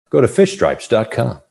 Go to fishstripes.com.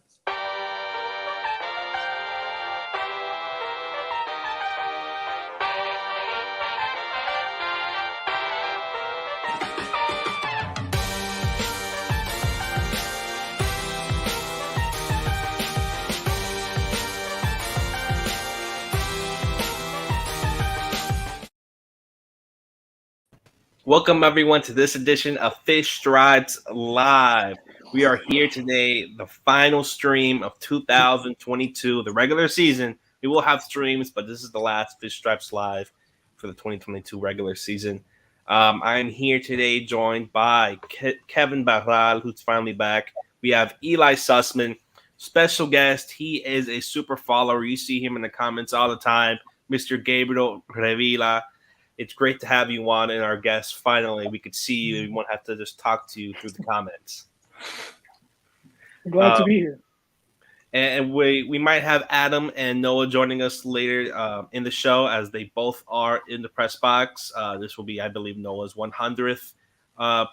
Welcome, everyone, to this edition of Fish Stripes Live. We are here today, the final stream of 2022, the regular season. We will have streams, but this is the last Fish Stripes Live for the 2022 regular season. I am here today joined by Kevin Barral, who's finally back. We have Eli Sussman, special guest. He is a super follower. You see him in the comments all the time, Mr. Gabriel Revila. It's great to have you on and our guest. Finally, we could see you. We won't have to just talk to you through the comments. I'm glad to be here. And we might have Adam and Noah joining us later in the show, as they both are in the press box. This will be, I believe, Noah's 100th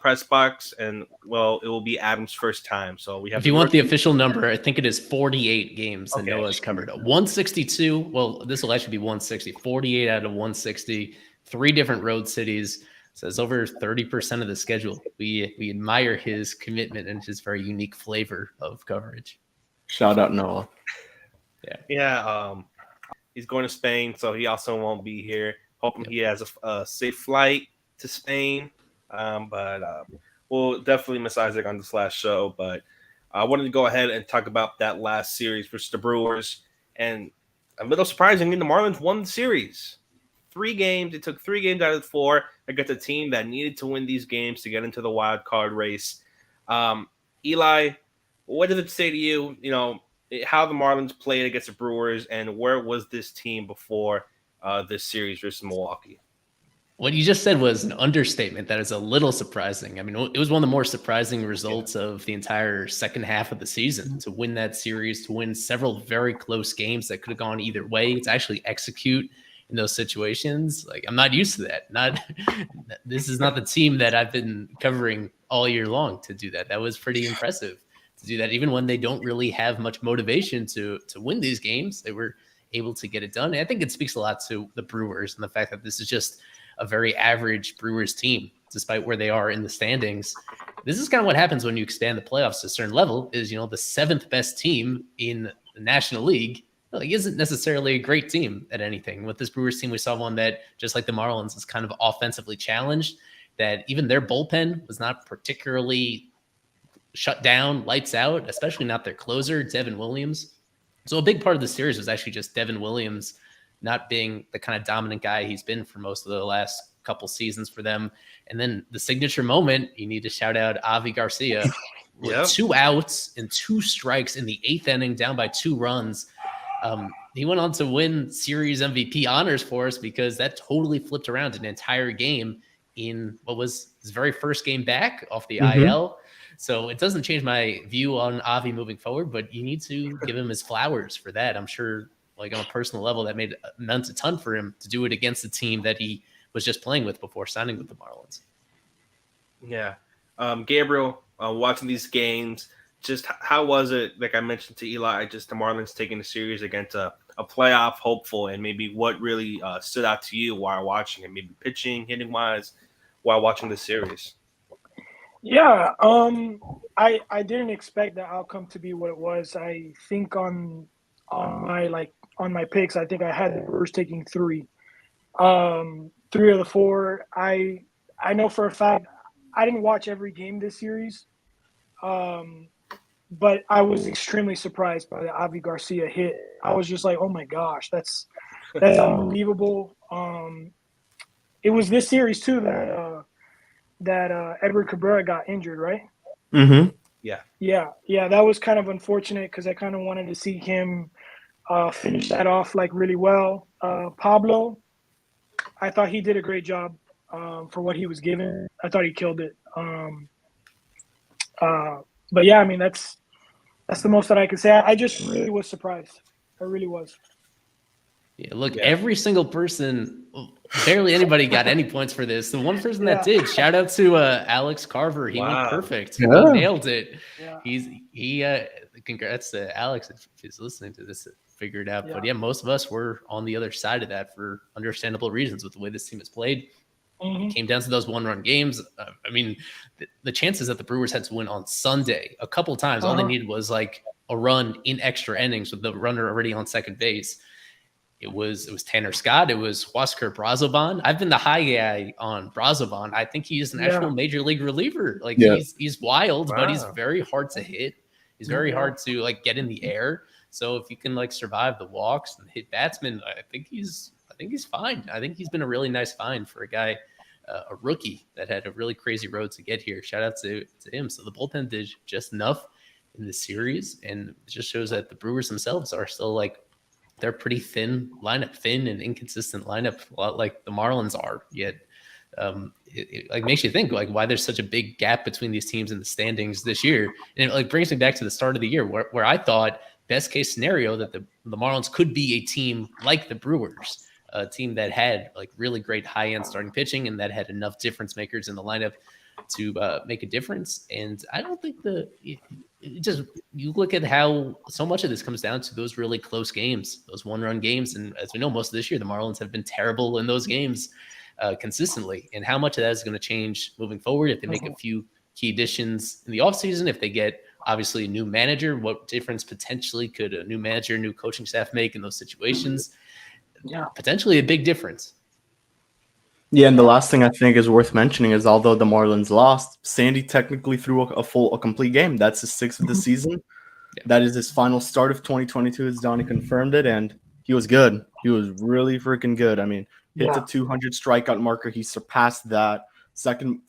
press box, and well, it will be Adam's first time. So we have. If you want the official number, I think it is 48 games that Noah's covered. 162. Well, this will actually be 160. 48 out of 160. 3 different road cities. So it's over 30% of the schedule. We admire his commitment and his very unique flavor of coverage. Shout out Noah. Yeah. He's going to Spain, so he also won't be here. Hoping he has a safe flight to Spain. But we'll definitely miss Isaac on this last show. But I wanted to go ahead and talk about that last series versus the Brewers. And a little surprisingly, the Marlins won the series. 3 games. It took 3 games out of 4 against a team that needed to win these games to get into the wild card race. Eli, what does it say to you, how the Marlins played against the Brewers, and where was this team before this series versus Milwaukee? What you just said was an understatement. That is a little surprising. I mean, it was one of the more surprising results of the entire second half of the season, to win that series, to win several very close games that could have gone either way, to actually execute in those situations. Like, I'm not used to that. This is not the team that I've been covering all year long to do that. That was pretty impressive to do that. Even when they don't really have much motivation to win these games, they were able to get it done. And I think it speaks a lot to the Brewers and the fact that this is just a very average Brewers team, despite where they are in the standings. This is kind of what happens when you expand the playoffs to a certain level, is, the 7th best team in the National League isn't necessarily a great team at anything. With this Brewers team, we saw one that, just like the Marlins, is kind of offensively challenged, that even their bullpen was not particularly shut down, lights out, especially not their closer, Devin Williams. So a big part of the series was actually just Devin Williams not being the kind of dominant guy he's been for most of the last couple seasons for them. And then the signature moment, you need to shout out Avi Garcia with 2 outs and 2 strikes in the 8th inning, down by 2 runs. He went on to win series MVP honors for us, because that totally flipped around an entire game in what was his very first game back off the IL. So it doesn't change my view on Avi moving forward, but you need to give him his flowers for that. I'm sure, on a personal level, that meant a ton for him to do it against the team that he was just playing with before signing with the Marlins. Yeah. Gabriel, watching these games, just how was it, like I mentioned to Eli, just the Marlins taking the series against a playoff hopeful, and maybe what really stood out to you while watching it, maybe pitching, hitting-wise, while watching the series? Yeah, I didn't expect the outcome to be what it was. I think on my picks, I think I had the Brewers taking 3. 3 of the 4. I know for a fact I didn't watch every game this series, but I was extremely surprised by the Avi Garcia hit. I was just like, oh my gosh, that's unbelievable. It was this series too that Edward Cabrera got injured, right? Mm-hmm. Yeah. That was kind of unfortunate, because I kind of wanted to see him finished that off like really well. Pablo, I thought he did a great job for what he was given. I thought he killed it. But yeah, I mean that's the most that I can say. I just really was surprised. I really was. Yeah, look, every single person, barely anybody got any points for this. The one person that did, shout out to Alex Carver. He went perfect. He nailed it. Yeah. Congrats to Alex if he's listening to this, figure it out. But yeah, most of us were on the other side of that for understandable reasons with the way this team has played. It came down to those one-run games. I mean, the chances that the Brewers had to win on Sunday a couple times, all they needed was like a run in extra innings with the runner already on second base. It was Tanner Scott. It was Huáscar Brazovan. I've been the high guy on Brazovan. I think he's an actual major league reliever. Like he's wild, but he's very hard to hit. He's very hard to like get in the air. So if you can like survive the walks and hit batsmen, I think he's fine. I think he's been a really nice find for a guy, a rookie that had a really crazy road to get here. Shout out to him. So the bullpen did just enough in the series, and it just shows that the Brewers themselves are still like, they're pretty thin and inconsistent lineup, a lot like the Marlins are. Yet it like makes you think like why there's such a big gap between these teams in the standings this year. And it like brings me back to the start of the year where I thought best case scenario that the Marlins could be a team like the Brewers, a team that had like really great high end starting pitching and that had enough difference makers in the lineup to make a difference. And I don't think you look at how so much of this comes down to those really close games, those one-run games. And as we know, most of this year, the Marlins have been terrible in those games consistently. And how much of that is going to change moving forward if they make a few key additions in the offseason, if they get obviously a new manager, what difference potentially could a new manager, new coaching staff make in those situations? Yeah, potentially a big difference. Yeah, and the last thing I think is worth mentioning is although the Marlins lost, Sandy technically threw a complete game. That's his sixth of the season. Yeah. That is his final start of 2022, as Donnie confirmed it, and he was good. He was really freaking good. I mean, hit the 200 strikeout marker. He surpassed that.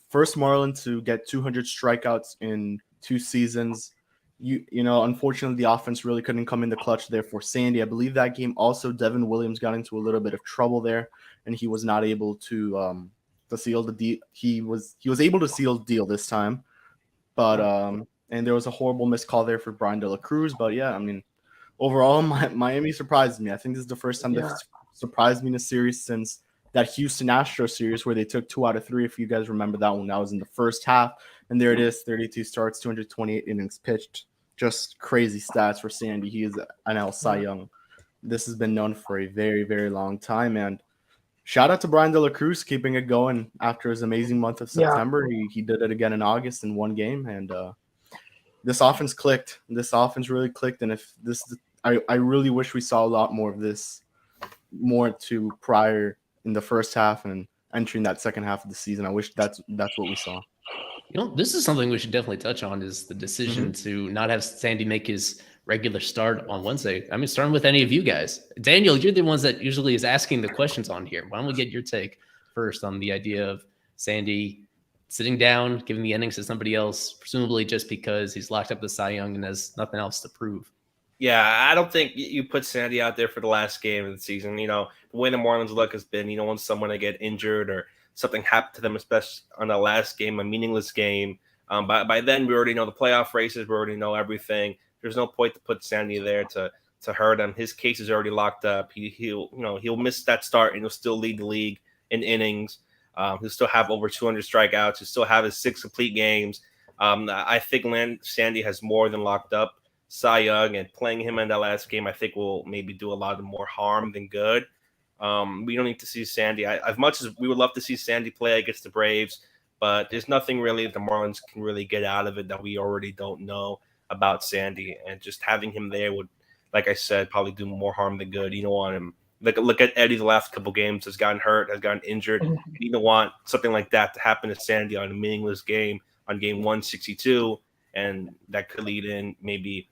First Marlin to get 200 strikeouts in 2 seasons. You know, unfortunately, the offense really couldn't come in the clutch there for Sandy. I believe that game also Devin Williams got into a little bit of trouble there, and he was not able to seal the deal. He was able to seal the deal this time, but and there was a horrible missed call there for Brian De La Cruz. But yeah, I mean, overall, Miami surprised me. I think this is the first time they've surprised me in a series since that Houston Astros series where they took 2 out of 3. If you guys remember that one, that was in the first half, and there it is, 32 starts, 228 innings pitched. Just crazy stats for Sandy. He is an NL Cy Young. This has been known for a very, very long time. And shout out to Brian De La Cruz keeping it going after his amazing month of September. He did it again in August in 1 game. And this offense clicked. This offense really clicked. And I really wish we saw a lot more of this, more to prior in the first half and entering that second half of the season. I wish that's what we saw. You know, this is something we should definitely touch on is the decision to not have Sandy make his regular start on Wednesday. I mean, starting with any of you guys. Daniel, you're the ones that usually is asking the questions on here. Why don't we get your take first on the idea of Sandy sitting down, giving the innings to somebody else, presumably just because he's locked up the Cy Young and has nothing else to prove? Yeah, I don't think you put Sandy out there for the last game of the season. You know, the way the Marlins' luck has been, you don't want someone to get injured or something happened to them, especially on the last game, a meaningless game. By then, we already know the playoff races. We already know everything. There's no point to put Sandy there to hurt him. His case is already locked up. He'll miss that start and he'll still lead the league in innings. He'll still have over 200 strikeouts. He'll still have his 6 complete games. I think Sandy has more than locked up Cy Young, and playing him in that last game, I think will maybe do a lot of more harm than good. We don't need to see Sandy. As much as we would love to see Sandy play against the Braves, but there's nothing really the Marlins can really get out of it that we already don't know about Sandy. And just having him there would, like I said, probably do more harm than good. You don't want him. Look at Eddie the last couple games, has gotten hurt, has gotten injured. You don't want something like that to happen to Sandy on a meaningless game on game 162, and that could lead in maybe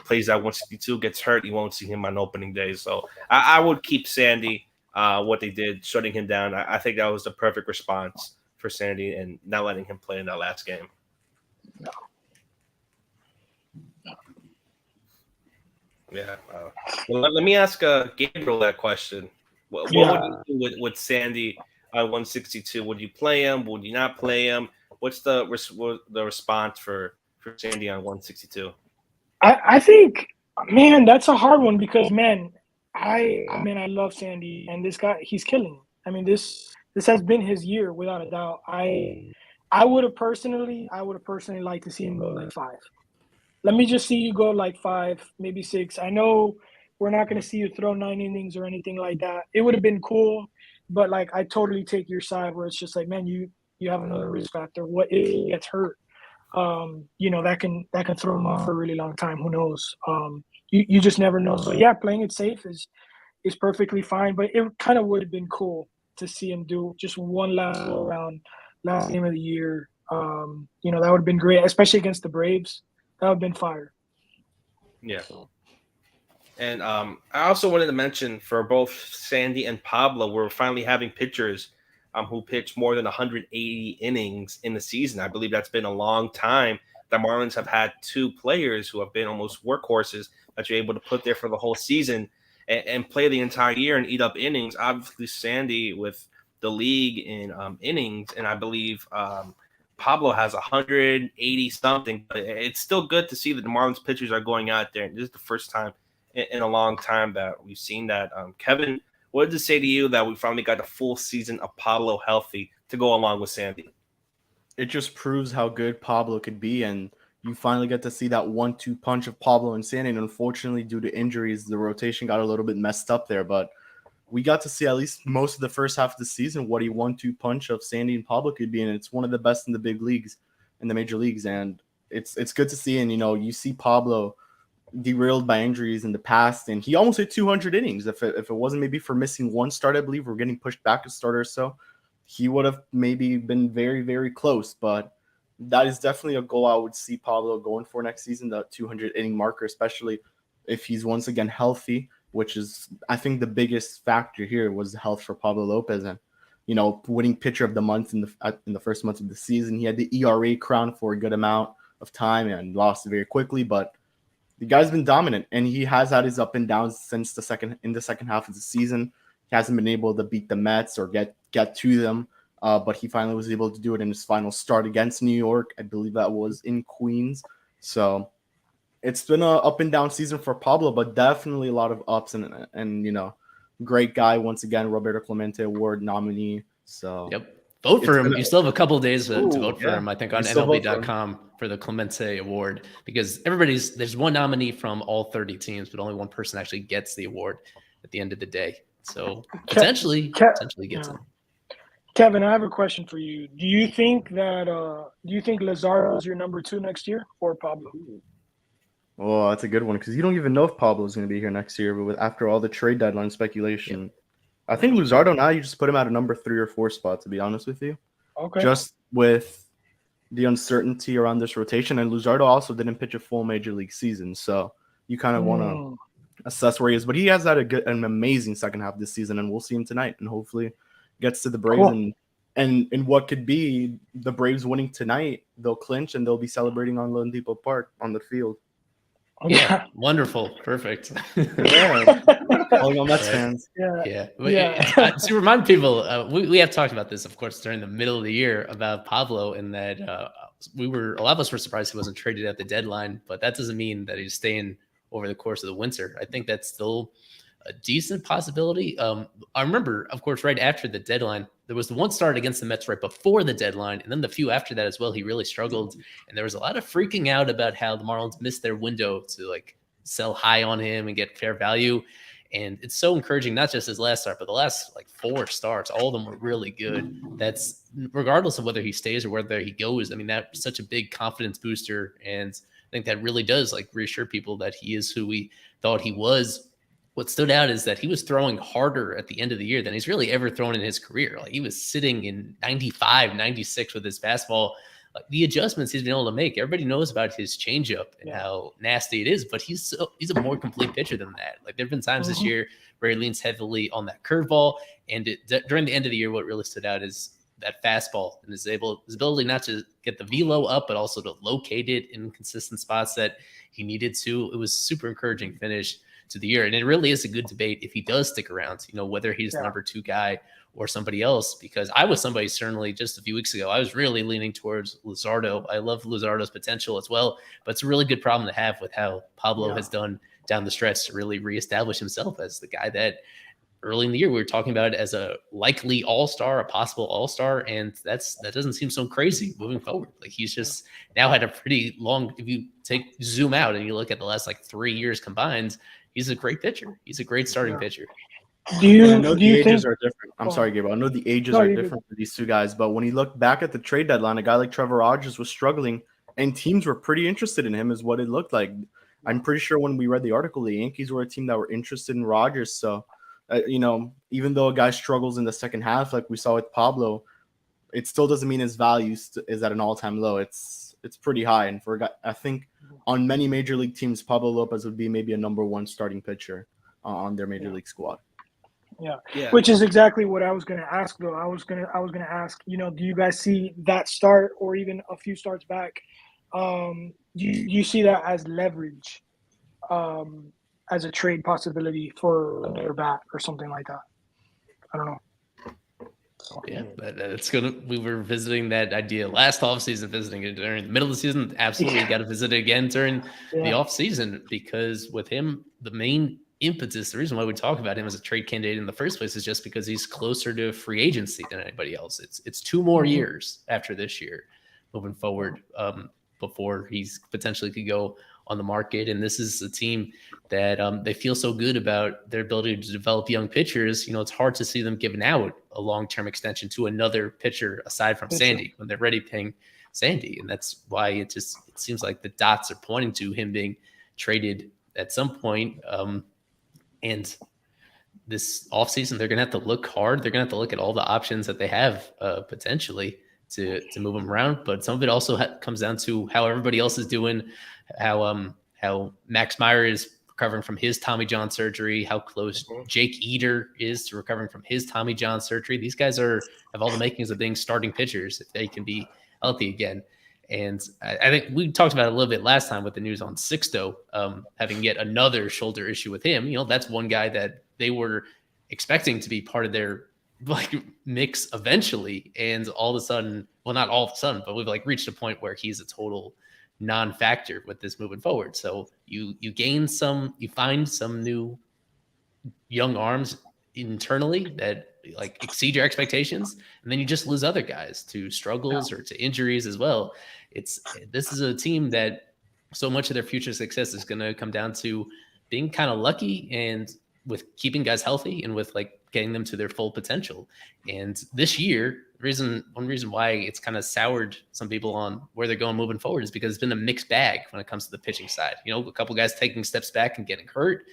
plays out 162, gets hurt, you won't see him on opening day. So I would keep Sandy. What they did, shutting him down, I think that was the perfect response for Sandy and not letting him play in that last game. Yeah. Well, let me ask Gabriel that question. What would you do with Sandy on 162? Would you play him? Would you not play him? What's the response for Sandy on 162? I think, man, that's a hard one because, man, I love Sandy, and this guy, he's killing it. I mean, this has been his year without a doubt. I would have personally liked to see him go like 5. Let me just see you go like 5, maybe 6. I know we're not going to see you throw 9 innings or anything like that. It would have been cool, but like I totally take your side where it's just like, man, you have another risk factor. What if he gets hurt? That can throw him off for a really long time. Who knows? You just never know. So yeah, playing it safe is perfectly fine. But it kind of would have been cool to see him do just one last go around, last game of the year. That would have been great, especially against the Braves. That would have been fire. Yeah. And I also wanted to mention for both Sandy and Pablo, we're finally having pitchers who pitched more than 180 innings in the season. I believe that's been a long time. The Marlins have had 2 players who have been almost workhorses that you're able to put there for the whole season and play the entire year and eat up innings. Obviously, Sandy with the league in innings, and I believe Pablo has 180 something. But it's still good to see that the Marlins pitchers are going out there. This is the first time in a long time that we've seen that. Kevin, what did it say to you that we finally got a full season of Pablo healthy to go along with Sandy? It just proves how good Pablo could be, and you finally get to see that 1-2 punch of Pablo and Sandy. And unfortunately, due to injuries, the rotation got a little bit messed up there, but we got to see at least most of the first half of the season what a 1-2 punch of Sandy and Pablo could be, and it's one of the best in the big leagues, in the major leagues, and it's good to see. And you see Pablo derailed by injuries in the past, and he almost hit 200 innings. If it wasn't maybe for missing one start, I believe we're getting pushed back a starter or so, he would have maybe been very, very close. But that is definitely a goal I would see Pablo going for next season, the 200 inning marker, especially if he's once again healthy, which is, I think, the biggest factor here was the health for Pablo Lopez. And, winning pitcher of the month in the first month of the season. He had the ERA crown for a good amount of time and lost it very quickly, but the guy's been dominant, and he has had his up and downs since the second half of the season. He hasn't been able to beat the Mets or get to them, but he finally was able to do it in his final start against New York. I believe that was in Queens. So it's been an up and down season for Pablo, but definitely a lot of ups and great guy once again, Roberto Clemente Award nominee. So yep. Vote for him. You still have a couple days to vote for him, I think, on MLB.com for the Clemente Award, because there's one nominee from all 30 teams, but only one person actually gets the award at the end of the day. So potentially gets him. Kevin, I have a question for you. Do you think Lazaro is your number 2 next year or Pablo? Oh, that's a good one, because you don't even know if Pablo is going to be here next year. But after all the trade deadline speculation, I think Luzardo now you just put him at a number 3 or 4 spot, to be honest with you. Okay. Just with the uncertainty around this rotation, and Luzardo also didn't pitch a full major league season, so you kind of want to assess where he is. But he has had an amazing second half of this season, and we'll see him tonight, and hopefully gets to the Braves. Cool. And in what could be the Braves winning tonight, they'll clinch and they'll be celebrating on Lone Depot Park on the field. Yeah, wonderful, perfect. Yeah, all Mets fans. Yeah. To remind people, we have talked about this, of course, during the middle of the year about Pablo, and that a lot of us were surprised he wasn't traded at the deadline, but that doesn't mean that he's staying over the course of the winter. I think that's still a decent possibility. I remember, of course, right after the deadline, there was the one start against the Mets right before the deadline, and then the few after that as well, he really struggled. And there was a lot of freaking out about how the Marlins missed their window to sell high on him and get fair value. And it's so encouraging, not just his last start, but the last 4 starts, all of them were really good. That's regardless of whether he stays or whether he goes. I mean, that's such a big confidence booster. And I think that really does reassure people that he is who we thought he was. What stood out is that he was throwing harder at the end of the year than he's really ever thrown in his career. He was sitting in 95, 96 with his fastball. The adjustments he's been able to make, everybody knows about his changeup and how nasty it is, but he's a more complete pitcher than that. There have been times this year where he leans heavily on that curveball, and during the end of the year, what really stood out is that fastball and his ability not to get the velo up, but also to locate it in consistent spots that he needed to. It was super encouraging finish to the year. And it really is a good debate if he does stick around, whether he's the number 2 guy or somebody else, because I was somebody certainly just a few weeks ago, I was really leaning towards Luzardo. I love Luzardo's potential as well, but it's a really good problem to have with how Pablo has done down the stretch to really reestablish himself as the guy that early in the year we were talking about it as a likely all-star, a possible all-star, and that doesn't seem so crazy moving forward. Like he's just now had a pretty long, if you zoom out and you look at the last 3 years combined, he's a great pitcher. He's a great starting pitcher. I know the ages are different. I'm sorry, Gabriel. I know the ages are different for these two guys, but when you look back at the trade deadline, a guy like Trevor Rogers was struggling, and teams were pretty interested in him, is what it looked like. I'm pretty sure when we read the article, the Yankees were a team that were interested in Rogers. So, even though a guy struggles in the second half, like we saw with Pablo, it still doesn't mean his value is at an all-time low. It's pretty high, and for a guy, I think on many major league teams, Pablo Lopez would be maybe a number 1 starting pitcher on their major league squad. Yeah, which is exactly what I was going to ask, though. I was going to ask, do you guys see that start or even a few starts back? Do you see that as leverage, as a trade possibility for a better bat or something like that? I don't know. Yeah, but we were visiting that idea last offseason, visiting it during the middle of the season. Absolutely got to visit it again during the offseason, because with him, the main impetus, the reason why we talk about him as a trade candidate in the first place is just because he's closer to free agency than anybody else. It's 2 more years after this year moving forward, before he's potentially could go on the market. And this is a team that they feel so good about their ability to develop young pitchers. It's hard to see them giving out a long-term extension to another pitcher aside from Sandy when they're ready paying Sandy. And that's why it seems like the dots are pointing to him being traded at some point. And this offseason, they're going to have to look hard. They're going to have to look at all the options that they have potentially to move him around. But some of it also comes down to how everybody else is doing, how Max Meyer is recovering from his Tommy John surgery, how close Jake Eder is to recovering from his Tommy John surgery. These guys have all the makings of being starting pitchers if they can be healthy again. And I think we talked about it a little bit last time with the news on Sixto, having yet another shoulder issue with him. That's one guy that they were expecting to be part of their mix eventually. And all of a sudden, well, not all of a sudden, but we've reached a point where he's a total non-factor with this moving forward. So you find some new young arms internally that exceed your expectations, and then you just lose other guys to struggles or to injuries as well. This is a team that so much of their future success is going to come down to being kind of lucky and with keeping guys healthy and with getting them to their full potential. And this year, one reason why it's kind of soured some people on where they're going moving forward is because it's been a mixed bag when it comes to the pitching side. A couple guys taking steps back and getting hurt,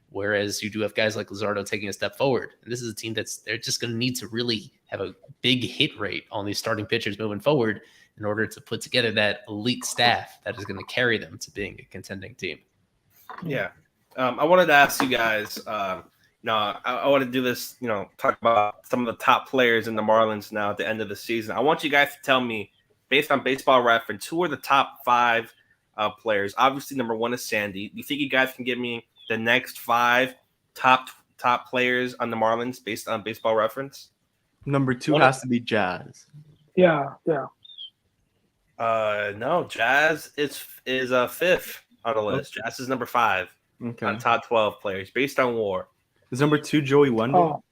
whereas you do have guys like Luzardo taking a step forward. And this is a team they're just going to need to really have a big hit rate on these starting pitchers moving forward in order to put together that elite staff that is going to carry them to being a contending team. Yeah. I wanted to ask you guys, I want to do this, talk about some of the top players in the Marlins now at the end of the season. I want you guys to tell me, based on Baseball Reference, who are the top 5 players? Obviously, number 1 is Sandy. Do you think you guys can give me the next 5 top players on the Marlins based on Baseball Reference? Number 2 has to be Jazz. Yeah. No, Jazz is 5th on the list. Jazz is number 5 on top 12 players based on WAR. Is number 2 Joey Wendell?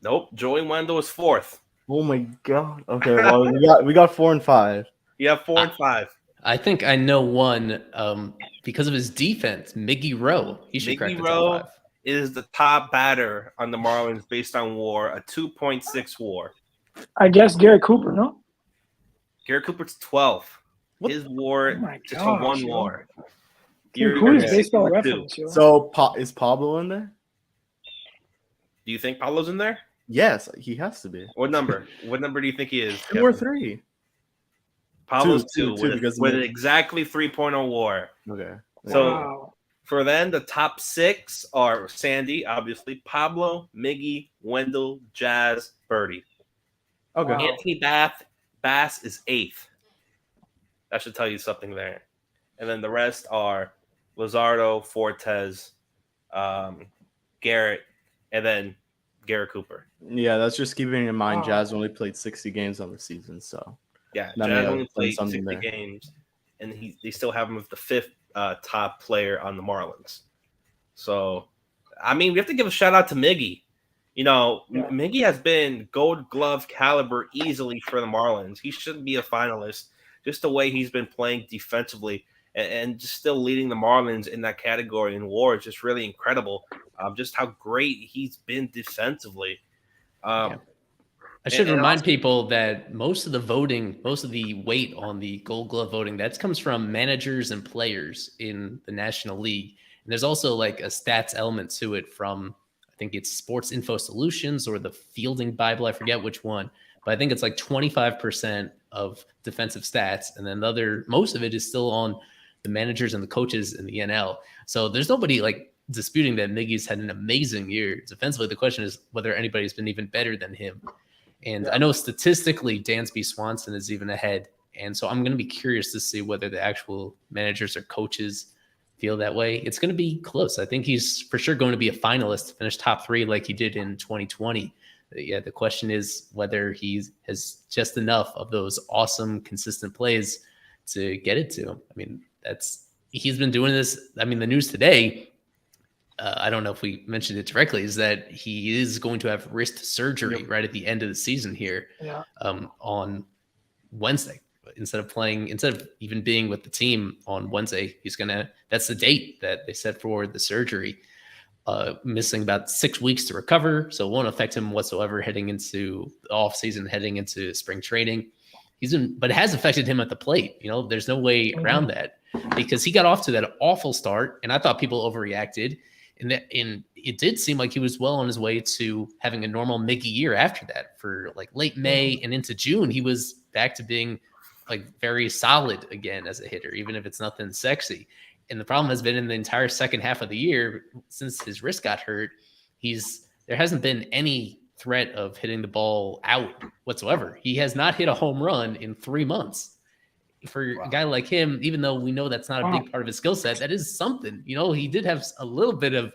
Nope, Joey Wendell is 4th. Oh my god. Okay, well we got 4 and 5. You have 4 and 5. I think I know one because of his defense, Miggy Rowe. He should crack the top 5. Is the top batter on the Marlins based on WAR, a 2.6 WAR. I guess Garrett Cooper, no? Garrett Cooper's 12th. His WAR just for 1 WAR. Who is Baseball Reference? So is Pablo in there? Do you think Pablo's in there? Yes, he has to be. What number? What number do you think he is? 2 or 3? Pablo's 2 with exactly 3.0 WAR. Okay. So for then, the top 6 are Sandy, obviously, Pablo, Miggy, Wendell, Jazz, Birdie. Okay. Wow. Anthony Bass is 8th. That should tell you something there. And then the rest are Luzardo, Fortes, Garrett, and then Garrett Cooper. Yeah, that's just keeping in mind Wow. Jazz only played 60 games on the season, so Yeah, that may Jazz have only done played something 60 there. games, and they still have him as the 5th top player on the Marlins. So, I mean, we have to give a shout out to Miggy. You know, Yeah. Miggy has been Gold Glove caliber easily for the Marlins. He should be a finalist. Just the way he's been playing defensively and just still leading the Marlins in that category in WAR is just really incredible. Just how great he's been defensively. I should and remind also- people that most of the voting, most of the weight on the Gold Glove voting, that comes from managers and players in the National League. And there's also like a stats element to it from, I think it's Sports Info Solutions or the Fielding Bible. I forget which one, but I think it's like 25% of defensive stats. And then most of it is still on the managers and the coaches in the NL. So there's nobody like disputing that Miggy's had an amazing year defensively. The question is whether anybody's been even better than him. And I know statistically Dansby Swanson is even ahead. And so I'm going to be curious to see whether the actual managers or coaches feel that way. It's going to be close. I think he's for sure going to be a finalist, finish top 3 like he did in 2020. Yeah, the question is whether he has just enough of those awesome, consistent plays to get it to him. I mean, he's been doing this. I mean, the news today, I don't know if we mentioned it directly, is that he is going to have wrist surgery right at the end of the season here on Wednesday. Instead of even being with the team on Wednesday, that's the date that they set for the surgery. Missing about 6 weeks to recover, so it won't affect him whatsoever heading into the off season, heading into spring training. But it has affected him at the plate. You know, there's no way around that because he got off to that awful start, and I thought people overreacted. And it did seem like he was well on his way to having a normal Mickey year after that. For like late May and into June, he was back to being like very solid again as a hitter, even if it's nothing sexy. And the problem has been in the entire second half of the year, since his wrist got hurt, there hasn't been any threat of hitting the ball out whatsoever. He has not hit a home run in 3 months. For a guy like him, even though we know that's not a big part of his skill set, that is something. You know, he did have a little bit of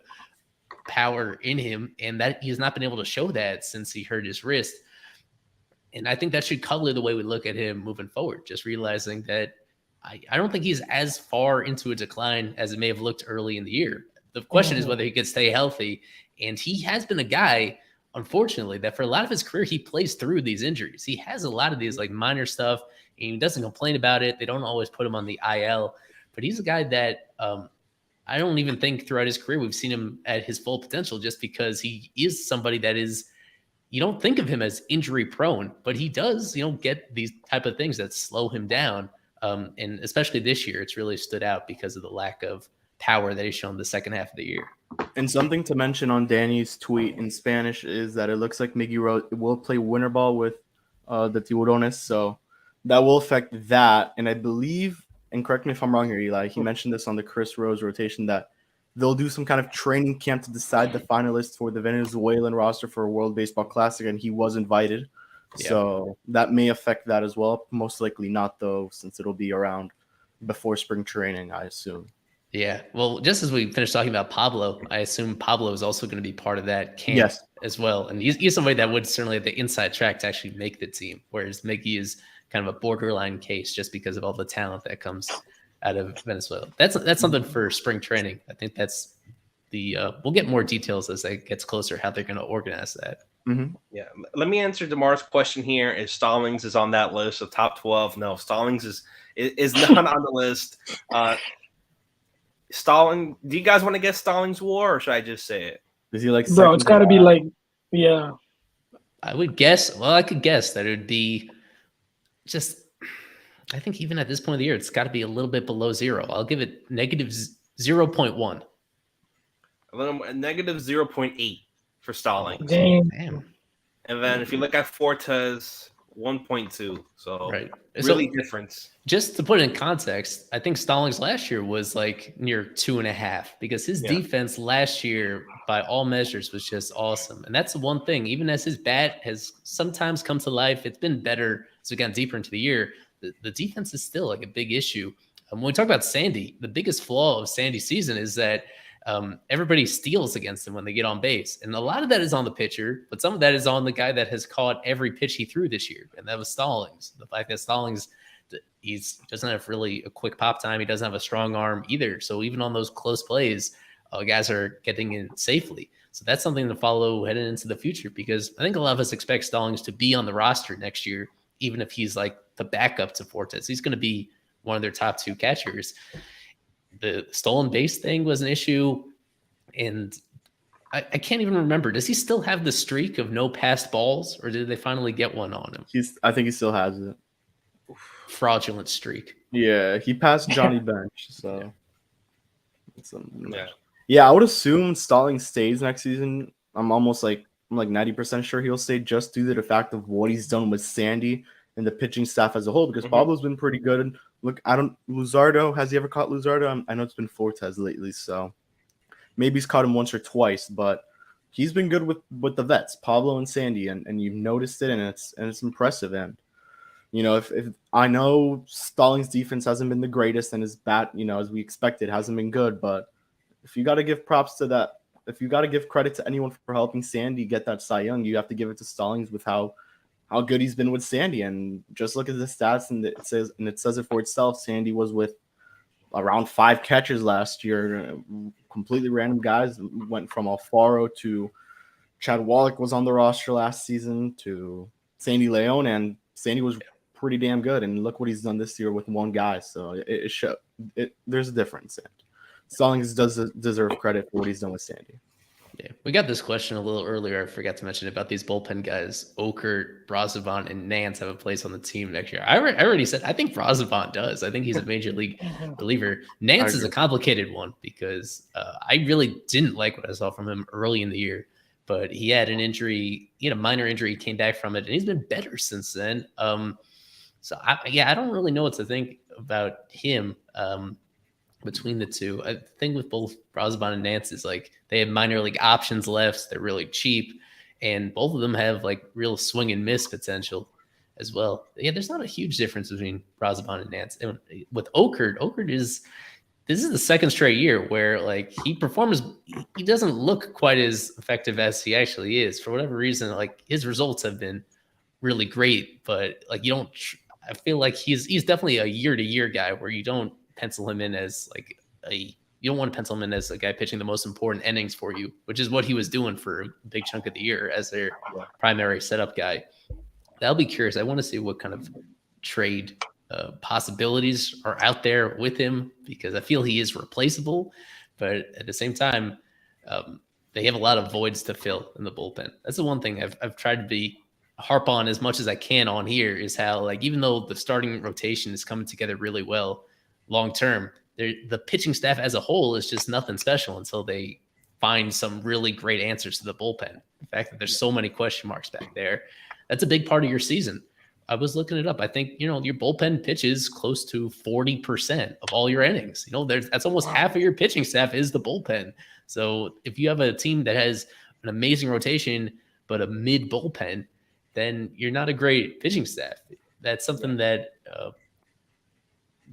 power in him, and that he has not been able to show that since he hurt his wrist. And I think that should color the way we look at him moving forward, just realizing that I don't think he's as far into a decline as it may have looked early in the year. The question is whether he can stay healthy. And he has been a guy, unfortunately, that for a lot of his career, he plays through these injuries. He has a lot of these like minor stuff, and he doesn't complain about it. They don't always put him on the IL, but he's a guy that I don't even think throughout his career we've seen him at his full potential, just because he is somebody that is, you don't think of him as injury prone, but he does, get these type of things that slow him down. And especially this year, it's really stood out because of the lack of power that he's shown the second half of the year. And something to mention on Danny's tweet in Spanish is that it looks like Miggy will play winter ball with the Tiburones, so that will affect that. And I believe, and correct me if I'm wrong here, Eli, he mentioned this on the Chris Rose rotation, that they'll do some kind of training camp to decide the finalists for the Venezuelan roster for a World Baseball Classic, and he was invited. Yeah. So that may affect that as well. Most likely not, though, since it'll be around before spring training, I assume. Yeah. Well, just as we finished talking about Pablo, I assume Pablo is also going to be part of that camp as well. And he's somebody that would certainly have the inside track to actually make the team, whereas Miggy is kind of a borderline case just because of all the talent that comes out of Venezuela. That's something for spring training. I think that's we'll get more details as it gets closer how they're going to organize that. Mm-hmm. Yeah. Let me answer DeMar's question here. If Stallings is on that list of top 12, no, Stallings is not on the list. Stallings, do you guys want to guess Stallings' WAR, or should I just say it? Is he like? Bro, it's got to be like, yeah. I would guess. Well, I could guess that it would be just. I think even at this point of the year, it's got to be a little bit below 0. I'll give it negative 0.1. A little negative 0.8 for Stallings. Damn. And then if you look at Fortes, 1.2. So Right. really difference. Just to put it in context, I think Stallings last year was like near 2.5 because his defense last year, by all measures, was just awesome. And that's the one thing, even as his bat has sometimes come to life, it's been better as we got deeper into the year. The defense is still like a big issue. When we talk about Sandy, the biggest flaw of Sandy's season is that everybody steals against him when they get on base. And a lot of that is on the pitcher, but some of that is on the guy that has caught every pitch he threw this year. And that was Stallings. The fact that Stallings, he doesn't have really a quick pop time. He doesn't have a strong arm either. So even on those close plays, guys are getting in safely. So that's something to follow heading into the future, because I think a lot of us expect Stallings to be on the roster next year, even if he's like the backup to Fortes. He's going to be one of their top 2 catchers. The stolen base thing was an issue, and I can't even remember. Does he still have the streak of no passed balls, or did they finally get one on him? I think he still has it. Fraudulent streak. Yeah, he passed Johnny Bench, so yeah, I would assume Stallings stays next season. I'm like 90% sure he'll stay, just due to the fact of what he's done with Sandy and the pitching staff as a whole, because Pablo's been pretty good. And look, Luzardo, has he ever caught Luzardo? I know it's been Fortes lately, so maybe he's caught him once or twice, but he's been good with the vets, Pablo and Sandy, and you've noticed it, and it's impressive. And if I know Stallings' defense hasn't been the greatest, and his bat, as we expected, hasn't been good, but if you got to give props to that, if you got to give credit to anyone for helping Sandy get that Cy Young, you have to give it to Stallings with how good he's been with Sandy. And just look at the stats, and it says it for itself. Sandy was with around 5 catches last year, completely random guys. Went from Alfaro to Chad Wallach was on the roster last season to Sandy Leon, and Sandy was pretty damn good. And look what he's done this year with one guy. So there's a difference. And Stallings does deserve credit for what he's done with Sandy. Yeah, we got this question a little earlier. I forgot to mention about these bullpen guys. Okert, Brazovan, and Nance have a place on the team next year. I already said I think Brazovan does. I think he's a major league reliever. Nance is a complicated one because I really didn't like what I saw from him early in the year, but he had an injury. He had a minor injury. He came back from it, and he's been better since then. So I don't really know what to think about him. Between the two, I think with both Brazovan and Nance is like they have minor league options left. They're really cheap, and both of them have like real swing and miss potential as well. Yeah, there's not a huge difference between Brazovan and Nance. And with Okert this is the second straight year where like he doesn't look quite as effective as he actually is. For whatever reason, like his results have been really great, but like I feel like he's definitely a year-to-year guy where you don't pencil him in as you don't want to pencil him in as a guy pitching the most important innings for you, which is what he was doing for a big chunk of the year as their primary setup guy. I'll be curious. I want to see what kind of trade possibilities are out there with him, because I feel he is replaceable, but at the same time, they have a lot of voids to fill in the bullpen. That's the one thing I've tried to harp on as much as I can on here, is how like even though the starting rotation is coming together really well long term, the pitching staff as a whole is just nothing special until they find some really great answers to the bullpen. The fact that there's so many question marks back there, that's a big part of your season. I was looking it up. I think your bullpen pitches close to 40% of all your innings. That's almost half of your pitching staff is the bullpen. So if you have a team that has an amazing rotation but a mid bullpen, then you're not a great pitching staff. That's something that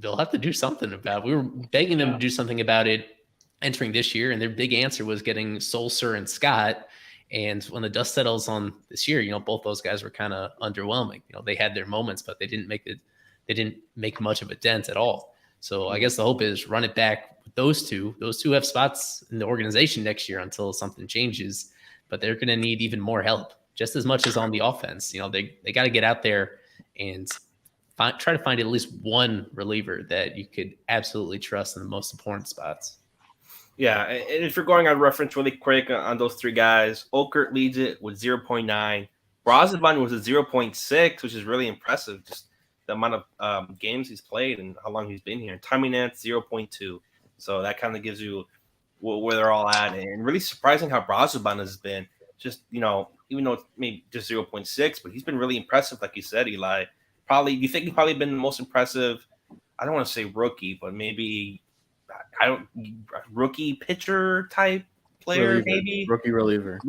they'll have to do something about. We were begging them to do something about it entering this year, and their big answer was getting Solser and Scott. And when the dust settles on this year, both those guys were kind of underwhelming. They had their moments, but they didn't make much of a dent at all. So I guess the hope is run it back with those two. Those two have spots in the organization next year until something changes, but they're going to need even more help, just as much as on the offense. They got to get out there and try to find at least one reliever that you could absolutely trust in the most important spots. Yeah, and if you're going on reference really quick on those 3 guys, Okert leads it with 0.9. Brazovan was a 0.6, which is really impressive, just the amount of games he's played and how long he's been here. And Tommy Nance, 0.2. So that kind of gives you where they're all at. And really surprising how Brazovan has been. just even though it's maybe just 0.6, but he's been really impressive, like you said, Eli. You think he's probably been the most impressive. I don't want to say rookie, but maybe rookie pitcher type player, maybe rookie reliever,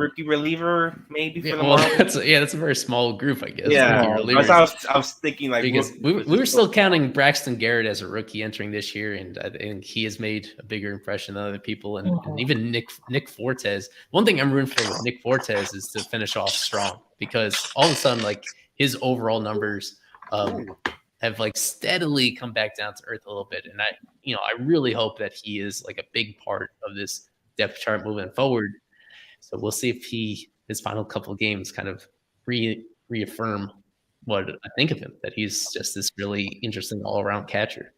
maybe Yeah, for the well, Marlins. that's a very small group, I guess. Yeah, relievers. I was thinking like because we were still counting Braxton Garrett as a rookie entering this year, and I think he has made a bigger impression than other people, and even Nick Fortes. One thing I'm rooting for with Nick Fortes is to finish off strong, because all of a sudden, like, his overall numbers have like steadily come back down to earth a little bit, and I really hope that he is like a big part of this depth chart moving forward. So we'll see if his final couple of games kind of reaffirm what I think of him, that he's just this really interesting all-around catcher.